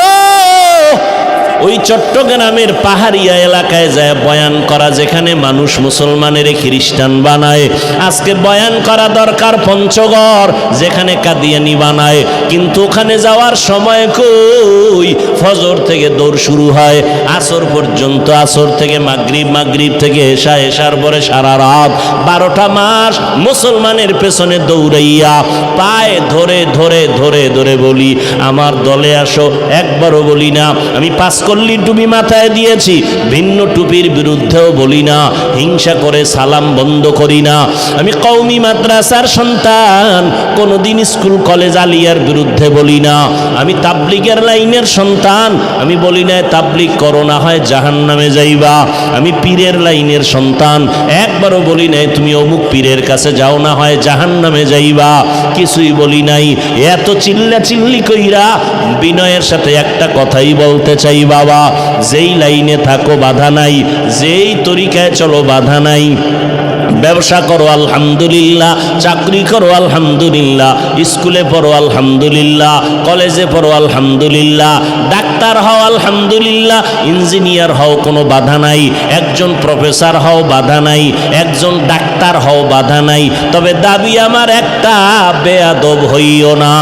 Speaker 1: ওই চট্টগ্রামের পাহাড়িয়া এলাকায় যায় বয়ান করা, যেখানে মানুষ মুসলমানের খ্রিস্টান বানায়। আজকে বয়ান করা দরকার পঞ্চগড়, যেখানে কাদিয়ানি বানায়। কিন্তু ওখানে যাওয়ার সময় কই? ফজর থেকে দৌড় শুরু হয় আসর পর্যন্ত, আসর থেকে মাগরিব, মাগরিব থেকে এশা, এশার পরে সারা রাত 12টা মাস মুসলমানের পেছনে দৌড়াইয়া পায়ে ধরে ধরে ধরে ধরে বলি আমার দলে আসো, একবারও বলি না আমি 5 কল্লি টুপি মাথায় দিয়েছি, ভিন্ন টুপির বিরুদ্ধেও বলি না, হিংসা করে সালাম বন্ধ করি না। আমি কওমি মাদ্রাসার সন্তান, কোনোদিন স্কুল কলেজ আলিয়ার বিরুদ্ধে বলি না। আমি তাবলিগের লাইনের সন্তান, আমি বলি না তাবলিগ করো না হয় জাহান্নামে যাইবা। আমি পীরের লাইনের সন্তান, একবারও বলি নাই তুমি অমুক পীরের কাছে যাও না হয় জাহান্নামে যাইবা। কিছুই বলি নাই। এত চিল্লা চিল্লি কইরা বিনয়ের সাথে একটা কথাই বলতে চাই বাবা, যেই লাইনে থাকো বাধা নাই, যেই তরিকায় চলো বাধা নাই। ব্যবসা করো আলহামদুলিল্লাহ, চাকরি করো আলহামদুলিল্লাহ, স্কুলে পড়ো আলহামদুলিল্লাহ, কলেজে পড়ো আলহামদুলিল্লাহ, ডাক্তার হও আলহামদুলিল্লাহ, ইঞ্জিনিয়ার হও কোনো বাধা নাই, একজন প্রফেসর হও বাধা নাই, একজন ডাক্তার হও বাধা নাই। তবে দাবি আমার একটা, বেয়াদব হইও না।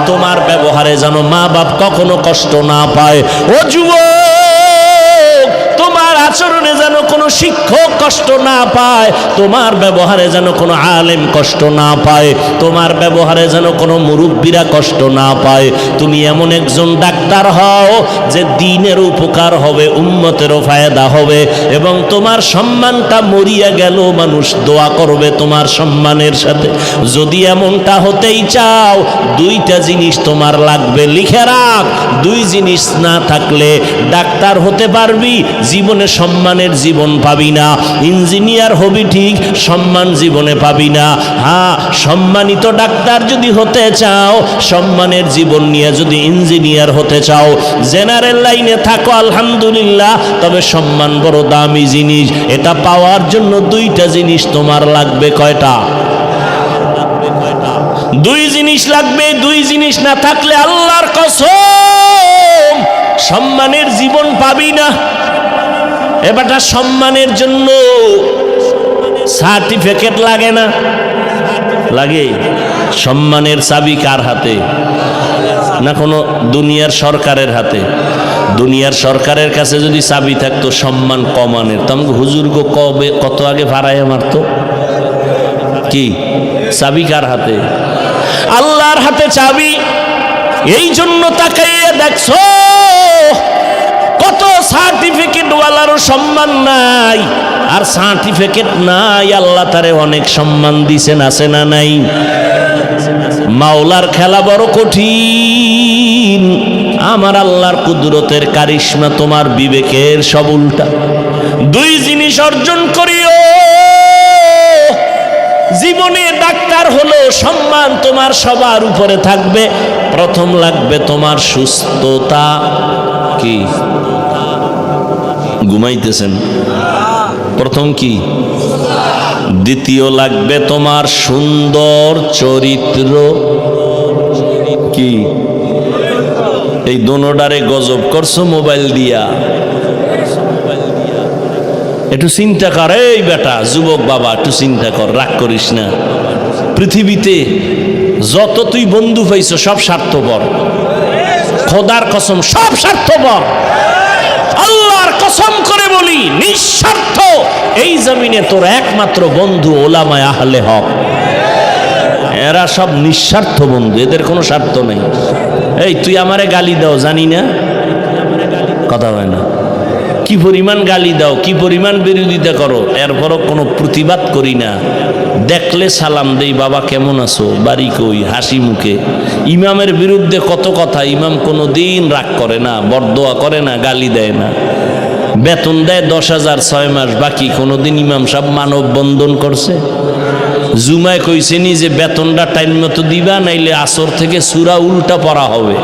Speaker 1: তোমার ব্যবহারে যেন মা বাপ কখনো কষ্ট না পায়। ও যুবক, তোমার আচরণে যেন কোনো শিক্ষক কষ্ট না পায়, তোমার ব্যবহারে যেন কোনো আলেম কষ্ট না পায়, তোমার ব্যবহারে যেন কোনো মুরব্বীরা কষ্ট না পায়। তুমি এমন একজন ডাক্তার হও যে দিনের উপকার হবে, উম্মতেরও ফায়দা হবে, এবং তোমার সম্মানটা মরিয়া গেল মানুষ দোয়া করবে তোমার সম্মানের সাথে। যদি এমনটা হতেই চাও, 2টা জিনিস তোমার লাগবে, লিখে রাখ। 2 জিনিস না থাকলে ডাক্তার হতে পারবি, জীবনে সম্মানের জীবন পাবি না। ইঞ্জিনিয়ার হবি ঠিক, সম্মান জীবনে পাবি না। হ্যাঁ, সম্মানিত ডাক্তার যদি হতে চাও, সম্মানের জীবন নিয়ে যদি ইঞ্জিনিয়ার হতে চাও, জেনারেল লাইনে থাকো আলহামদুলিল্লাহ, তবে সম্মান বড় দামি জিনিস। এটা পাওয়ার জন্য 2টা জিনিস তোমার লাগবে। কয়টা? 2 জিনিস লাগবে। 2 জিনিস না থাকলে আল্লাহর কসম সম্মানের জীবন পাবি না। এবারটা সম্মানের জন্য সার্টিফিকেট লাগে না? লাগে। সম্মানের চাবি কার হাতে? না কোনো দুনিয়ার সরকারের হাতে? দুনিয়ার সরকারের কাছে যদি চাবি থাকতো সম্মান কমানের, তো আমাকে হুজুর গো কবে কত আগে ভাড়ায় মারতো। কি চাবি কার হাতে? আল্লাহর হাতে চাবি। এই জন্য তাকাইয়ে দেখছো কত সার্টিফিকেট ওয়ালারও সম্মান নাই, আর সার্টিফিকেট নাই আল্লাহ তারে অনেক সম্মান দিছেন, আছে না নাই? মাওলার খেলা বড় কঠিন। আমার আল্লাহর কুদরতের কারিশমা, তোমার বিবেকের সব উল্টা। 2 জিনিস অর্জন করিও। জীবনে ডাক্তার হলো, সম্মান তোমার সবার উপরে থাকবে। প্রথম লাগবে তোমার সুস্থতা। কি ঘুমাইতেছেন? প্রথম কি? দ্বিতীয় লাগবে তোমার সুন্দর চরিত্র। কি এই দোনোটারে গজব করছো মোবাইল দিয়া। একটু চিন্তা কর। এই বেটা, যুবক বাবা, একটু চিন্তা কর, রাগ করিস না। পৃথিবীতে যত তুই বন্ধু পাইছো সব স্বার্থপর। খোদার কসম সব স্বার্থপর। আল্লাহর কসম করে বলি নিঃস্বার্থ এই জমিনে তোর একমাত্র বন্ধু ওলামায়ে আহলে হক। এরা সব নিঃস্বার্থ বন্ধু, এদের কোনো স্বার্থ নেই। এই তুই আমারে গালি দাও জানি না, কথা হয় না, কি পরিমাণ গালি দাও, কি পরিমাণ বিরোধিতা করো, এরপরও কোনো প্রতিবাদ করি না। দেখলে সালাম দেই, বাবা কেমন আছো, বাড়ি কই, হাসি মুখে। ইমামের বিরুদ্ধে কত কথা, ইমাম কোনো দিন রাগ করে না, বরদোয়া করে না, গালি দেয় না। বেতন দেয় 10,000 6 মাস বাকি, কোনোদিন ইমাম সাহেব মানববন্ধন করছে? জুমায় কইছে নি যে বেতনটা টাইম মতো দিবা, নাইলে আসর থেকে সূরা উল্টা পড়া হবে।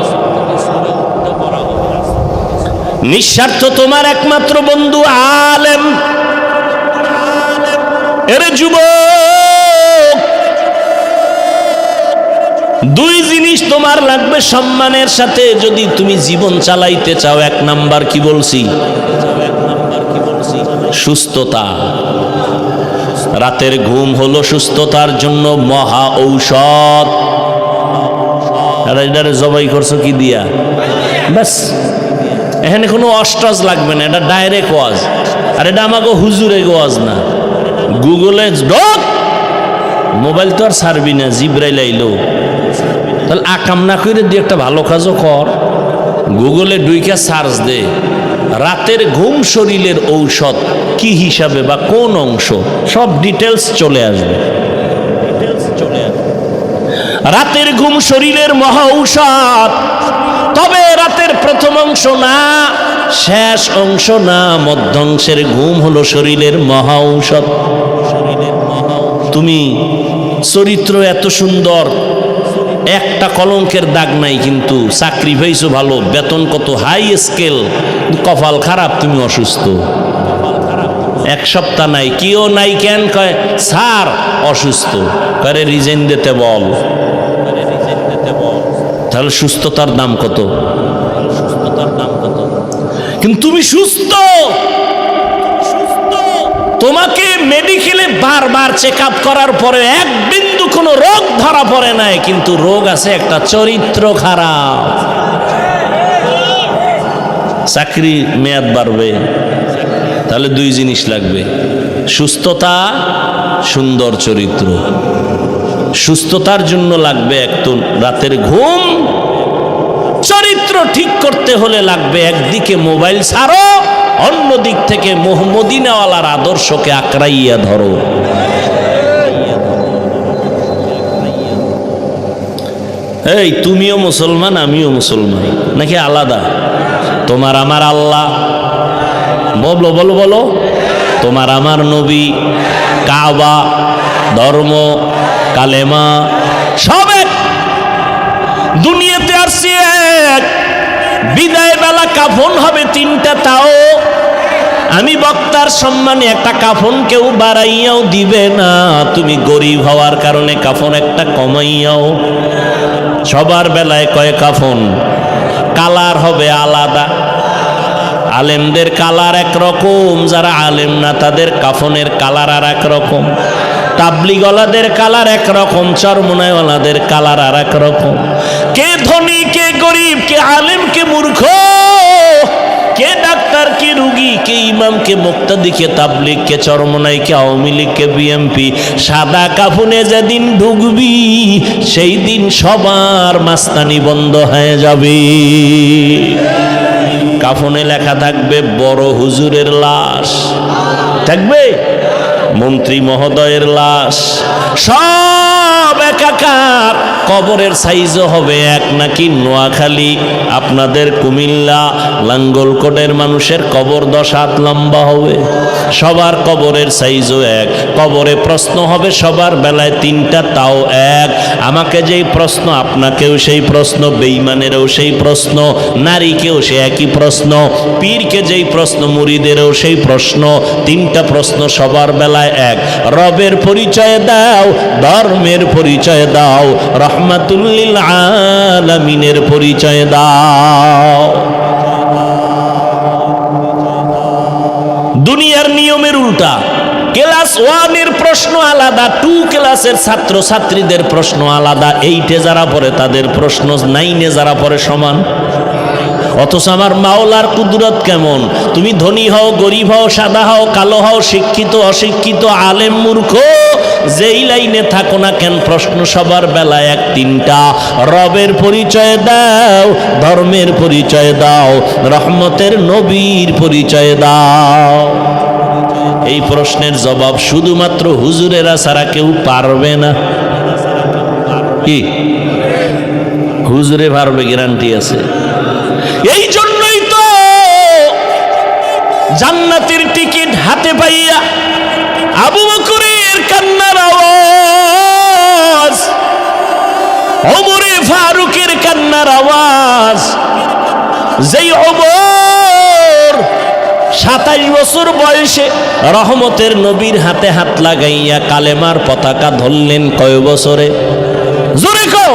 Speaker 1: নিঃস্বার্থ তোমার একমাত্র বন্ধু আলেম। এরে যুবক, দুই জিনিস তোমার লাগবে সম্মানের সাথে যদি তুমি জীবন চালাইতে চাও। এক নাম্বার কি বলছি? সুস্থতা। রাতের ঘুম হলো সুস্থতার জন্য মহা ঔষধ। এটারে জবাই করছো কি দিয়া? ব্যাস, এখানে কোনো অস্টাজ লাগবে না, এটা ডাইরেক্ট ওয়াজ। আর এটা আমাকে হুজুরে ওয়াজ না। গুগলে ঢোক, মোবাইল তো আর ছাড়বি না, জিব্রাইল আইলো। তাহলে আকাম না করে দিয়ে একটা ভালো কাজও কর, গুগলে ডুইকা সার্চ দে রাতের ঘুম শরীরের ঔষধ কি হিসাবে বা কোন অংশ, সব ডিটেলস চলে আসবে। রাতের ঘুম শরীরের মহা ঔষধ, তবে রাতের প্রথম অংশ না, শেষ অংশ না, মধ্যাংশের ঘুম হলো শরীরের মহা ঔষধ। তুমি চরিত্র এত সুন্দর, একটা কলঙ্কের দাগ নাই, কিন্তু চাকরি পাইছো ভালো, বেতন কত হাই স্কেল, কপাল খারাপ, তুমি অসুস্থ। এক সপ্তাহ নাই, কেউ নাই, কেন কয় স্যার অসুস্থ, করে রিজাইন দিতে বল। তাহলে সুস্থতার দাম কত? কিন্তু তুমি সুস্থ, তোমাকে মেডিকেলে বারবার চেক আপ করার পরে এক বিন্দু কোনো রোগ ধরা পড়ে নাই, কিন্তু রোগ আছে একটা, চরিত্র খারাপ। চাকরি মেয়াদ বাড়বে, তাহলে দুই জিনিস লাগবে, সুস্থতা, সুন্দর চরিত্র। সুস্থতার জন্য লাগবে একটু রাতের ঘুম, চরিত্র ঠিক করতে হলে লাগবে একদিকে মোবাইল ছাড়ো, অন্য দিক থেকে মদিনাওয়ালার আদর্শকে আঁকড়াইয়া ধরো। এই তুমিও মুসলমান, আমিও মুসলমান, নাকি আলাদা? তোমার আমার আল্লাহ, বলো বলো বলো, তোমার আমার নবী, কাবা, ধর্ম, কালেমা, সব এক। দুনিয়াতে আসছি এক, বিদায় বেলা কাফন হবে 3টা, তাও আমি বক্তার সম্মানে একটা কাফন কেউ বাড়াইয়াও দিবে না। তুমি গরিব হওয়ার কারণে কাফন একটা কমাইয়াও। সবার বেলায় কয় কাফন, কালার হবে আলাদা। আলেমদের কালার একরকম, যারা আলেম না তাদের কাফনের কালার আর একরকম। তাবলিগওয়ালাদের কালার একরকম, চরমনাইওয়ালাদের কালার আর একরকম। কে ধনী, কে গরিব, কে আলেম, কে মূর্খ, কে ডাক্তার, কে রুগী, কে ইমাম, কে মুক্তাদি, কে তাবলিগ, কে চরমনাই, কে আওয়ামী লীগ, কে বিএমপি। সাদা কাফনে যেদিন ঢুকবি সেই দিন সবার মাস্তানি বন্ধ হয়ে যাবে। কাফনে লেখা থাকবে বড় হুজুরের লাশ, থাকবে মন্ত্রী মহোদয়ের লাশ, সব একাকার। কবরের সাইজও হবে এক, নাকি নোয়াখালী, আপনাদের কুমিল্লা, লাঙ্গলকোটের মানুষের কবর 10 হাত লম্বা হবে। সবার কবরের সাইজও এক। কবরে প্রশ্ন হবে সবার বেলায় 3টা, তাও এক। আমাকে যেই প্রশ্ন, আপনাকেও সেই প্রশ্ন, বেঈমানেরও সেই প্রশ্ন, নারীকেও সে একই প্রশ্ন, পীরকে যেই প্রশ্ন, মুরিদেরও সেই প্রশ্ন। 3টা প্রশ্ন সবার বেলায় এক। রবের পরিচয় দাও, ধর্মের পরিচয় দাও, রহমাতুল লিল আলামিনের পরিচয় দাও। দুনিয়ার নিয়মের উল্টা। ক্লাস 1 এর প্রশ্ন আলাদা, 2 ক্লাসের ছাত্র ছাত্রীদের প্রশ্ন আলাদা, 8-এ যারা পড়ে তাদের প্রশ্ন 9-এ যারা পড়ে সমান। অথচ আমার মাওলার কুদরত কেমন, তুমি ধনী হও গরিব হও সাদা হও কালো হও শিক্ষিত অশিক্ষিত আলেম মূর্খ যেই লাইনে থাকো না কেন, প্রশ্ন সবার বেলায় এক তিনটা, রবের পরিচয় দাও, ধর্মের পরিচয় দাও, রহমতের নবীর পরিচয় দাও। এই প্রশ্নের জবাব শুধুমাত্র হুজুরেরা ছাড়া কেউ পারবে না। কি হুজুরে পারবে গ্যারান্টি আছে? এই জন্যই তো জান্নাতের টিকিট হাতে পাইয়া আবু বকরের কান্নার আওয়াজ, ওমরে ফারুকের কান্নার আওয়াজ, যেই ওমর 27 বছর বয়সে রহমতের নবীর হাতে হাত লাগাইয়া কালেমার পতাকা ধরলেন কয় বছরে? জোরে কও।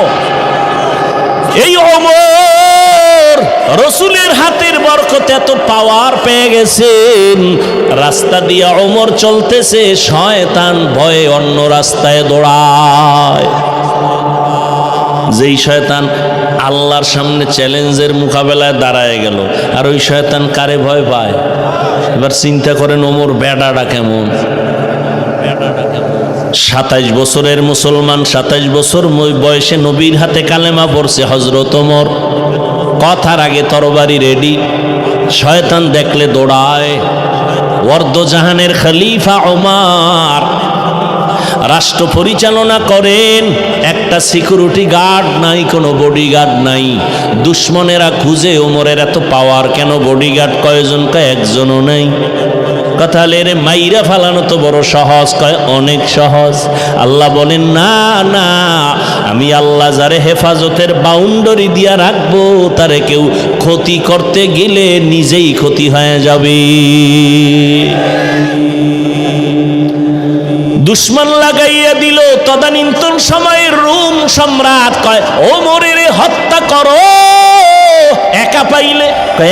Speaker 1: এই ওমর রসুলের হাতের বরকতে এত পাওয়ার পেয়ে গেছেন, রাস্তা দিয়ে ওমর চলতেছে, শয়তান ভয়ে অন্য রাস্তায় দৌড়ায়। যেই শয়তান আল্লাহর সামনে চ্যালেঞ্জের মোকাবেলায় দাঁড়ায় গেল, আর ওই শয়তান কারে ভয় পায়? এবার চিন্তা করেন ওমর বেডাটা কেমন। 27 বছরের মুসলমান, 27 বছর বয়সে নবীর হাতে কালেমা পড়ছে হযরত ওমর। কথার আগে তরবারি রেডি, শয়তান দেখলে দৌড়ায়। ওয়ার্দজাহানের খলিফা ওমর রাষ্ট্র পরিচালনা করেন, একটা সিকিউরিটি গার্ড নাই, কোনো বডিগার্ড নাই। দুশ্মনেরা খুঁজে ওমরের এত পাওয়ার কেন, বডিগার্ড কয়জন? কয় একজনও নাই। কথা রে মাইরা ফালানো তো বড় সহজ, কয় অনেক সহজ। আল্লাহ বলেন না না, আমি আল্লাহ যারে হেফাজতের বাউন্ডারি দিয়া রাখবো, তারে কেউ ক্ষতি করতে গেলে নিজেই ক্ষতি হয়ে যাবে। দুশ্মন লাগাইয়া দিল। তদানীন্তন সময়ের রোম সম্রাট কয় ওমরের হত্যা করো, একা পাইলে।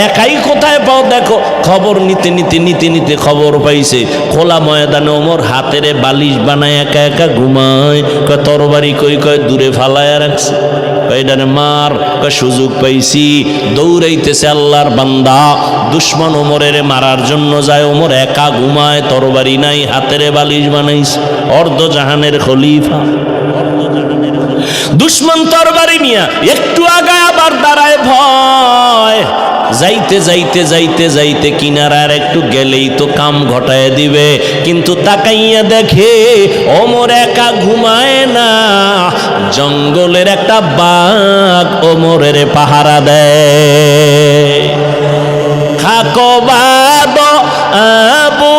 Speaker 1: একাই কোথায় পাও? দেখো খবর নিতে নিতে নিতে নিতে খবর পাইছে খোলা ময়দানে ওমর হাতেরে বালিশ বানায় একা একা ঘুমায়। কয় তরবারি কই? কয় দূরে ফালায়া রাখছে। কয়ডারে মার। কয় সুযোগ পাইছি। দৌড়াইতেছে আল্লাহর বান্দা, দুশ্মন ওমরের মারার জন্য যায়। ওমর একা ঘুমায়, তরবারি নাই, হাতেরে বালিশ বানাইছে। অর্ধজাহানের খলিফা। দুশ্মন তরবারি নিয়া একটু আগায় আবার দাঁড়ায় ভয়। যাইতে যাইতে যাইতে যাইতে কিনারার একটু গেলেই তো কাম ঘটায় দিবে, কিন্তু তাকাইয়া দেখে ওমর একা ঘুমায় না, জঙ্গলের একটা বাঘ ওমরের পাহারা দেয়। খাকবাদ আবু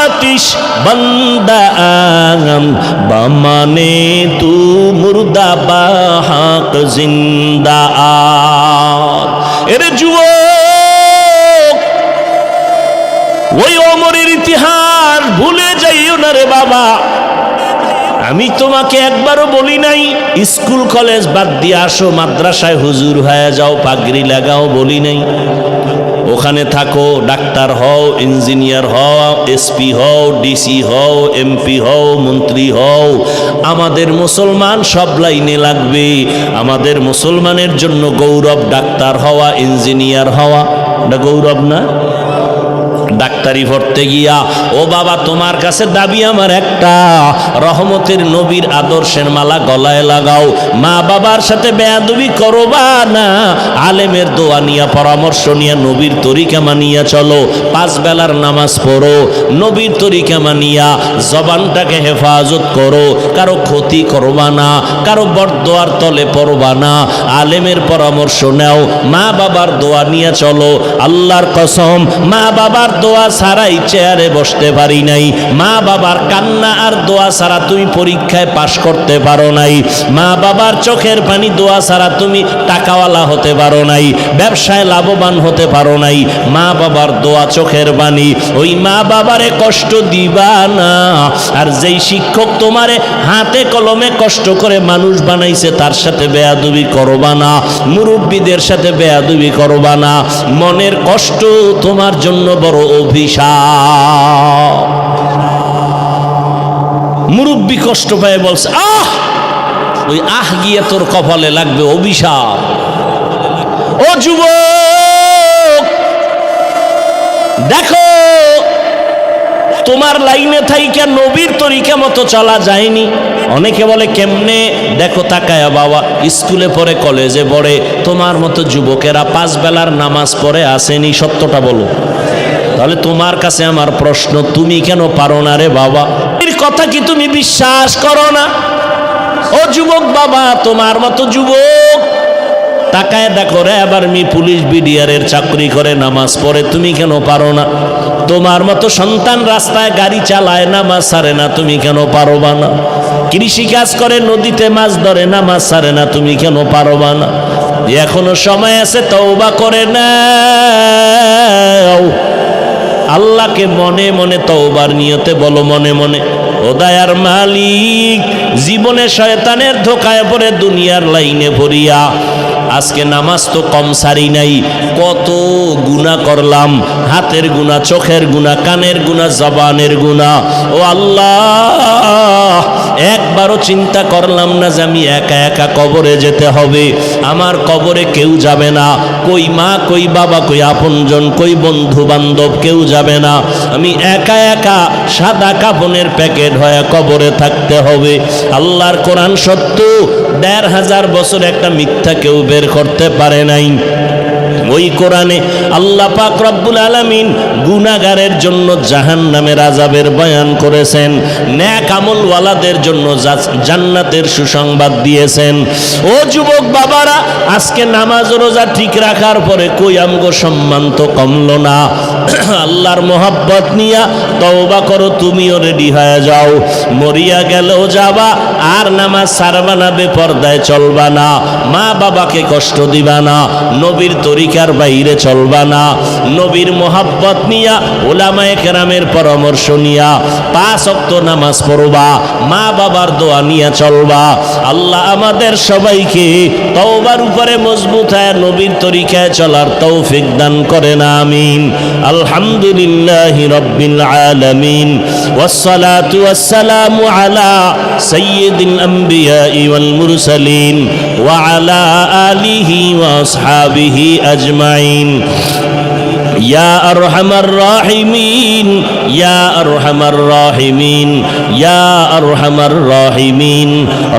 Speaker 1: আতিশ বন্দা আগম বামানে তু মুর্দা বাহাক জিন্দা আদ। এরে যুবক, ওই ওমরের ইতিহাস ভুলে যাইও না রে বাবা। আমি তোমাকে একবারও বলি নাই স্কুল কলেজ বাদ দিয়ে আসো, মাদ্রাসায় হুজুর হয়ে যাও, পাগড়ি লাগাও, বলি নাই। ওখানে থাকো, ডাক্তার হও, ইঞ্জিনিয়ার হও, এসপি হও, ডিসি হও, এমপি হও, মন্ত্রী হও। আমাদের মুসলমান সব লাইনে লাগবে। আমাদের মুসলমানের জন্য গৌরব ডাক্তার হওয়া, ইঞ্জিনিয়ার হওয়া। এটা গৌরব না? ডাক্তারি পড়তে গিয়া ও বাবা তোমার কাছে দাবি আমার একটা, রহমতের নবীর আদর্শের মালা গলায় লাগাও, মা বাবার সাথে বেয়াদবি করবা না, আলেমের দোয়া নিয়া পরামর্শ নিয়া নবীর তরিকা মানিয়া চলো, 5 বেলার নামাজ পড়ো, নবীর তরিকা মানিয়া জবানটাকে হেফাজত করো, কারো ক্ষতি করবা না, কারো বরদোয়ার তলে পড়বা না, আলেমের পরামর্শ নাও, মা বাবার দোয়া নিয়ে চলো। আল্লাহর কসম মা বাবার দোয়া ছাড়াই চেয়ারে বসতে পারি নাই, মা বাবার কান্না আর দোয়া ছাড়া তুমি পরীক্ষায় পাশ করতে পারো নাই, মা বাবার চোখের পানি দোয়া ছাড়া তুমি টাকাওয়ালা হতে পারো নাই, ব্যবসায় লাভবান হতে পারো নাই, মা বাবার দোয়া চোখের পানি। ওই মা বাবারে কষ্ট দিবা না। আর যেই শিক্ষক তোমারে হাতে কলমে কষ্ট করে মানুষ বানাইছে তার সাথে বেয়াদবি করবা না, মুরব্বীদের সাথে বেয়াদবি করবা না। মনের কষ্ট তোমার জন্য বড় অভিশাপ। মুরব্বী কষ্ট পায় বলছে আহ, ওই আহ গিয়ে তোর কপালে লাগবে অভিশাপ। ও যুবক, দেখো তোমার লাইনে থাইকা নবীর তরিকা মতো চলা যায়নি। অনেকে বলে কেমনে, দেখো তাকায়া বাবা, স্কুলে পড়ে কলেজে পড়ে তোমার মতো যুবকেরা 5 বেলার নামাজ পড়ে আসেনি, সত্যটা বলো। তাহলে তোমার কাছে আমার প্রশ্ন, তুমি কেন পারো না রে বাবা? এর কথা কি তুমি বিশ্বাস করো না? ও যুবক বাবা, তোমার মতো যুবক তাকায় দেখো রে, আবার পুলিশ বিডিআরের চাকরি করে নামাজ পড়ে, তুমি কেন পারো না? তোমার মতো সন্তান রাস্তায় গাড়ি চালায়, নামাজ ছাড়ে না, তুমি কেন পারবা না? কৃষি কাজ করে, নদীতে মাছ ধরে, নামাজ ছাড়ে না, তুমি কেন পারবা না? এখনো সময় আছে, তওবা করে নাও। আল্লাহকে মনে মনে তওবার নিয়তে বলো, মনে মনে, ও দয়ার মালিক, জীবনে শয়তানের ধোকায় পড়ে দুনিয়ার লাইনে ভরিয়া আজকে নামাজ তো কম সারি নাই, কত গুনাহ করলাম, হাতের গুনাহ, চোখের গুনাহ, কানের গুনাহ, জবানের গুনাহ। ও আল্লাহ, একবারও চিন্তা করলাম না যে আমি একা একা কবরে যেতে হবে। আমার কবরে কেউ যাবে না, কই মা, কই বাবা, কই আপনজন, কই বন্ধু বান্ধব, কেউ যাবে না। আমি একা একা সাদা কাফনের প্যাকেট হয়ে কবরে থাকতে হবে। আল্লাহর কোরআন সত্য, ১৫০০ বছর একটা মিথ্যা কেউ বের করতে পারে নাই। ওই কোরআনে আল্লাহ পাক রব্বুল আলামিন গুনাহগারের জন্য জাহান্নামের আযাবের বয়ান করেছেন, নেক আমলওয়ালাদের জন্য জান্নাতের সুসংবাদ দিয়েছেন। ও যুবক বাবারা, আজকে নামাজ রোজা ঠিক রাখার পরে কই আমগো সম্মান তো কমলো না। আল্লাহর মোহাব্বত নিয়া তওবা করো, তুমিও রেডি হয়ে যাও। মরিয়া গেলেও যাবা, আর নামাজ ছাড়বা না, বেপরদায় চলবা না, মা বাবাকে কষ্ট দিবা না, নবীর তরিকার বাইরে চলবা না, নবীর মোহাব্বত নিয়া, উলামায়ে কেরামের পরামর্শ নিয়া 5 ওয়াক্ত নামাজ পড়বা, মা বাবার দোয়া নিয়ে চলবা। আল্লাহ আমাদের সবাইকে তওবার উপরে মজবুত হয়ে নবীর তরিকায় চলার তৌফিক দান করেন, আমিন। আলহামদুলিল্লাহি রাব্বিল আলামিন, ওয়াসসালাতু ওয়াসসালামু আলা সাইয়্যিদিল আমবিয়া ওয়াল মুরসালিন ওয়া আলা আলিহি ওয়া আসহাবিহি আজমাইন। ইয়া আরহামার রাহিমিন, ইয়া আরহামার রাহিমিন, ইয়া আরহামার রাহিমিন,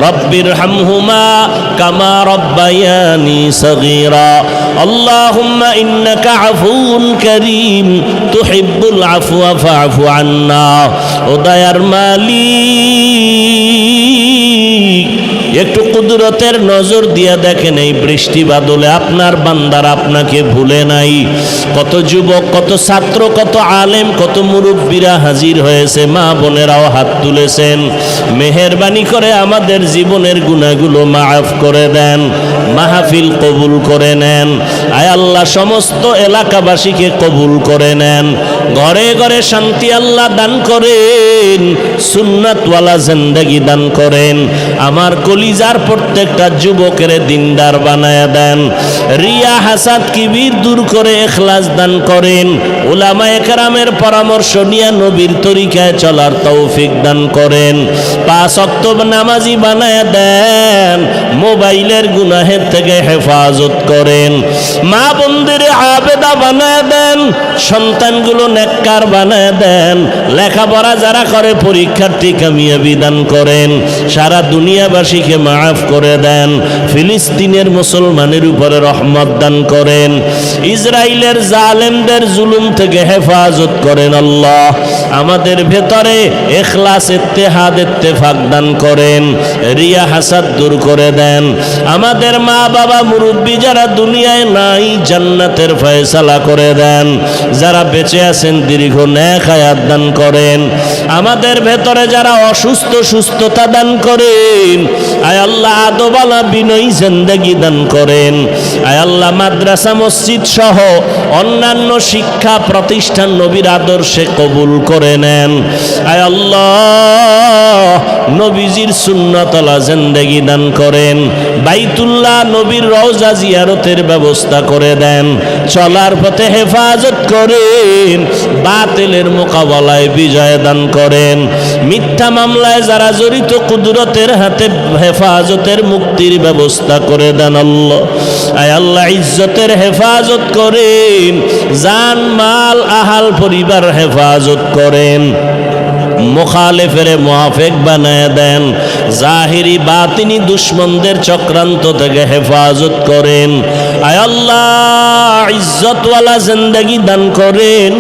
Speaker 1: রব্বিরহামহুমা কামা রব্বায়ানি সগীরা। আল্লাহুম্মা ইন্নাকা আফুউন কারীম তুহিব্বুল আফওয়া ফা'ফু আন্না। ও দয়ার মালিক, একটু কুদরতের নজর দিয়া দেখেন, এই বৃষ্টি বাদলে আপনার বান্দার আপনাকে ভুলে নাই। কত যুবক, কত ছাত্র, কত আলেম, কত মুরব্বীরা হাজির হয়েছে, মা বোনেরাও হাত তুলেছেন। মেহেরবানি করে আমাদের জীবনের গুনাহগুলো মাফ করে দেন, মাহফিল কবুল করে নেন। আয় আল্লাহ, সমস্ত এলাকাবাসীকে কবুল করে নেন, ঘরে ঘরে শান্তি আল্লাহ দান করেন, সুন্নাতওয়ালা জিন্দেগি দান করেন। আমার কলিজার প্রত্যেকটা যুবকের দিনদার বানায়া দেন, রিয়া হাসাদ কিবির দূর করে ইখলাস দান করেন। উলামায়ে কেরামের পরামর্শ নিয়ে নবীর তরিকায় চলার তৌফিক দান করেন। 5 ওয়াক্ত নামাজি বানায়া দেন, মোবাইলের গুনাহের থেকে হেফাজত করেন। মা বোনদের আবেদা বানায়া দেন, সন্তানগুলো নেককার বানায়া দেন। লেখাপড়া যারা করে পরীক্ষার্থী কামিয়াবি দান করেন। সারা দুনিয়াবাসীকে মাফ করে দেন। ফিলিস্তিনের মুসলমানের উপরে রহমত দান করেন। ইসরায়েলের জালেমদের জুলুম থেকে হেফাজত করেন আল্লাহ। আমাদের ভেতরে ইখলাস, ইত্তেহাদ, ইত্তেফাক দান করেন। রিয়া হাসাদ দূর করে দেন। আমাদের মা বাবা মুরব্বী যারা দুনিয়ায় নাই, জান্নাতের ফয়সালা করে দেন। যারা বেঁচে আছেন দীর্ঘ নেক হায়াত দান করেন। আমাদের ভেতরে যারা অসুস্থ, সুস্থতা দান করেন। আয় আল্লাহ, আদবালা বিনয়ী জিন্দেগি দান করেন। আয় আল্লাহ, মাদ্রাসা মসজিদ সহ অন্যান্য শিক্ষা প্রতিষ্ঠান নবীর আদর্শে কবুল করে নেন। আয় আল্লাহ, নবীজির সুন্নতলা জিন্দেগি দান করেন, বাইতুল্লাহ নবীর রওজা জিয়ারতের ব্যবস্থা করে দেন, চলার পথে হেফাজত করেন, বাতিলের মোকাবেলায় বিজয় দান করেন, মিথ্যা মামলায় যারা জড়িত কুদরতের হাতে হেফাজতের মুক্তির ব্যবস্থা করে দেন আল্লাহ। আয় আল্লাহ ইজ্জতের হেফাজত করেন, জান মাল আহাল পরিবার হেফাজত করেন, মুখালেফের মুআফিক বানায় দেন, জাহিরি বাতিনি দুশ্মনদের চক্রান্ত থেকে হেফাজত করেন। আয় আল্লাহ ইজ্জতওয়ালা জিন্দেগি দান করেন,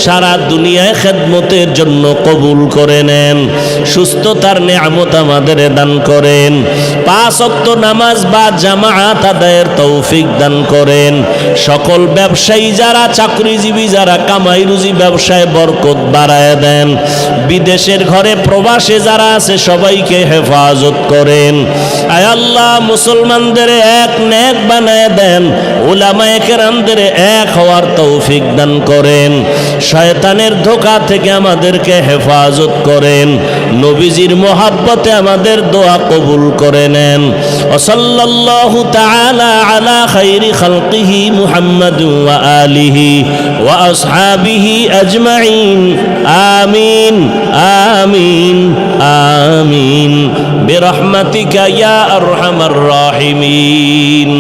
Speaker 1: সারা দুনিয়ায় খেদমতের জন্য কবুল করে নেন, সুস্থতার নেয়ামত আমাদের দান করেন, 5 ওয়াক্ত নামাজ বা জামাআত আদায়ের তৌফিক দান করেন, সকল ব্যবসায়ী যারা চাকরিজীবী যারা কামাই রুজি ব্যবসায় বরকত বাড়ায় দেন, বিদেশের ঘরে প্রবাসে যারা আছে সবাইকে হেফাজত করেন। আয় আল্লাহ মুসলমানদের এক নেক বানায় দেন, উলামায়ে কেরামদের এক হওয়ার তৌফিক দান করেন, শয়তানের ধোঁকা থেকে আমাদেরকে হেফাজত করেন, নবীজির মোহাব্বতে আমাদের দোয়া কবুল করে নেন। সাল্লাল্লাহু তাআলা আলা খাইরি খালকিহি মুহাম্মাদ ওয়া আলিহি ওয়া আসহাবিহি আজমাইন। আমিন আমিন আমিন বিরহমাতিকা ইয়া আরহামার রাহিমিন।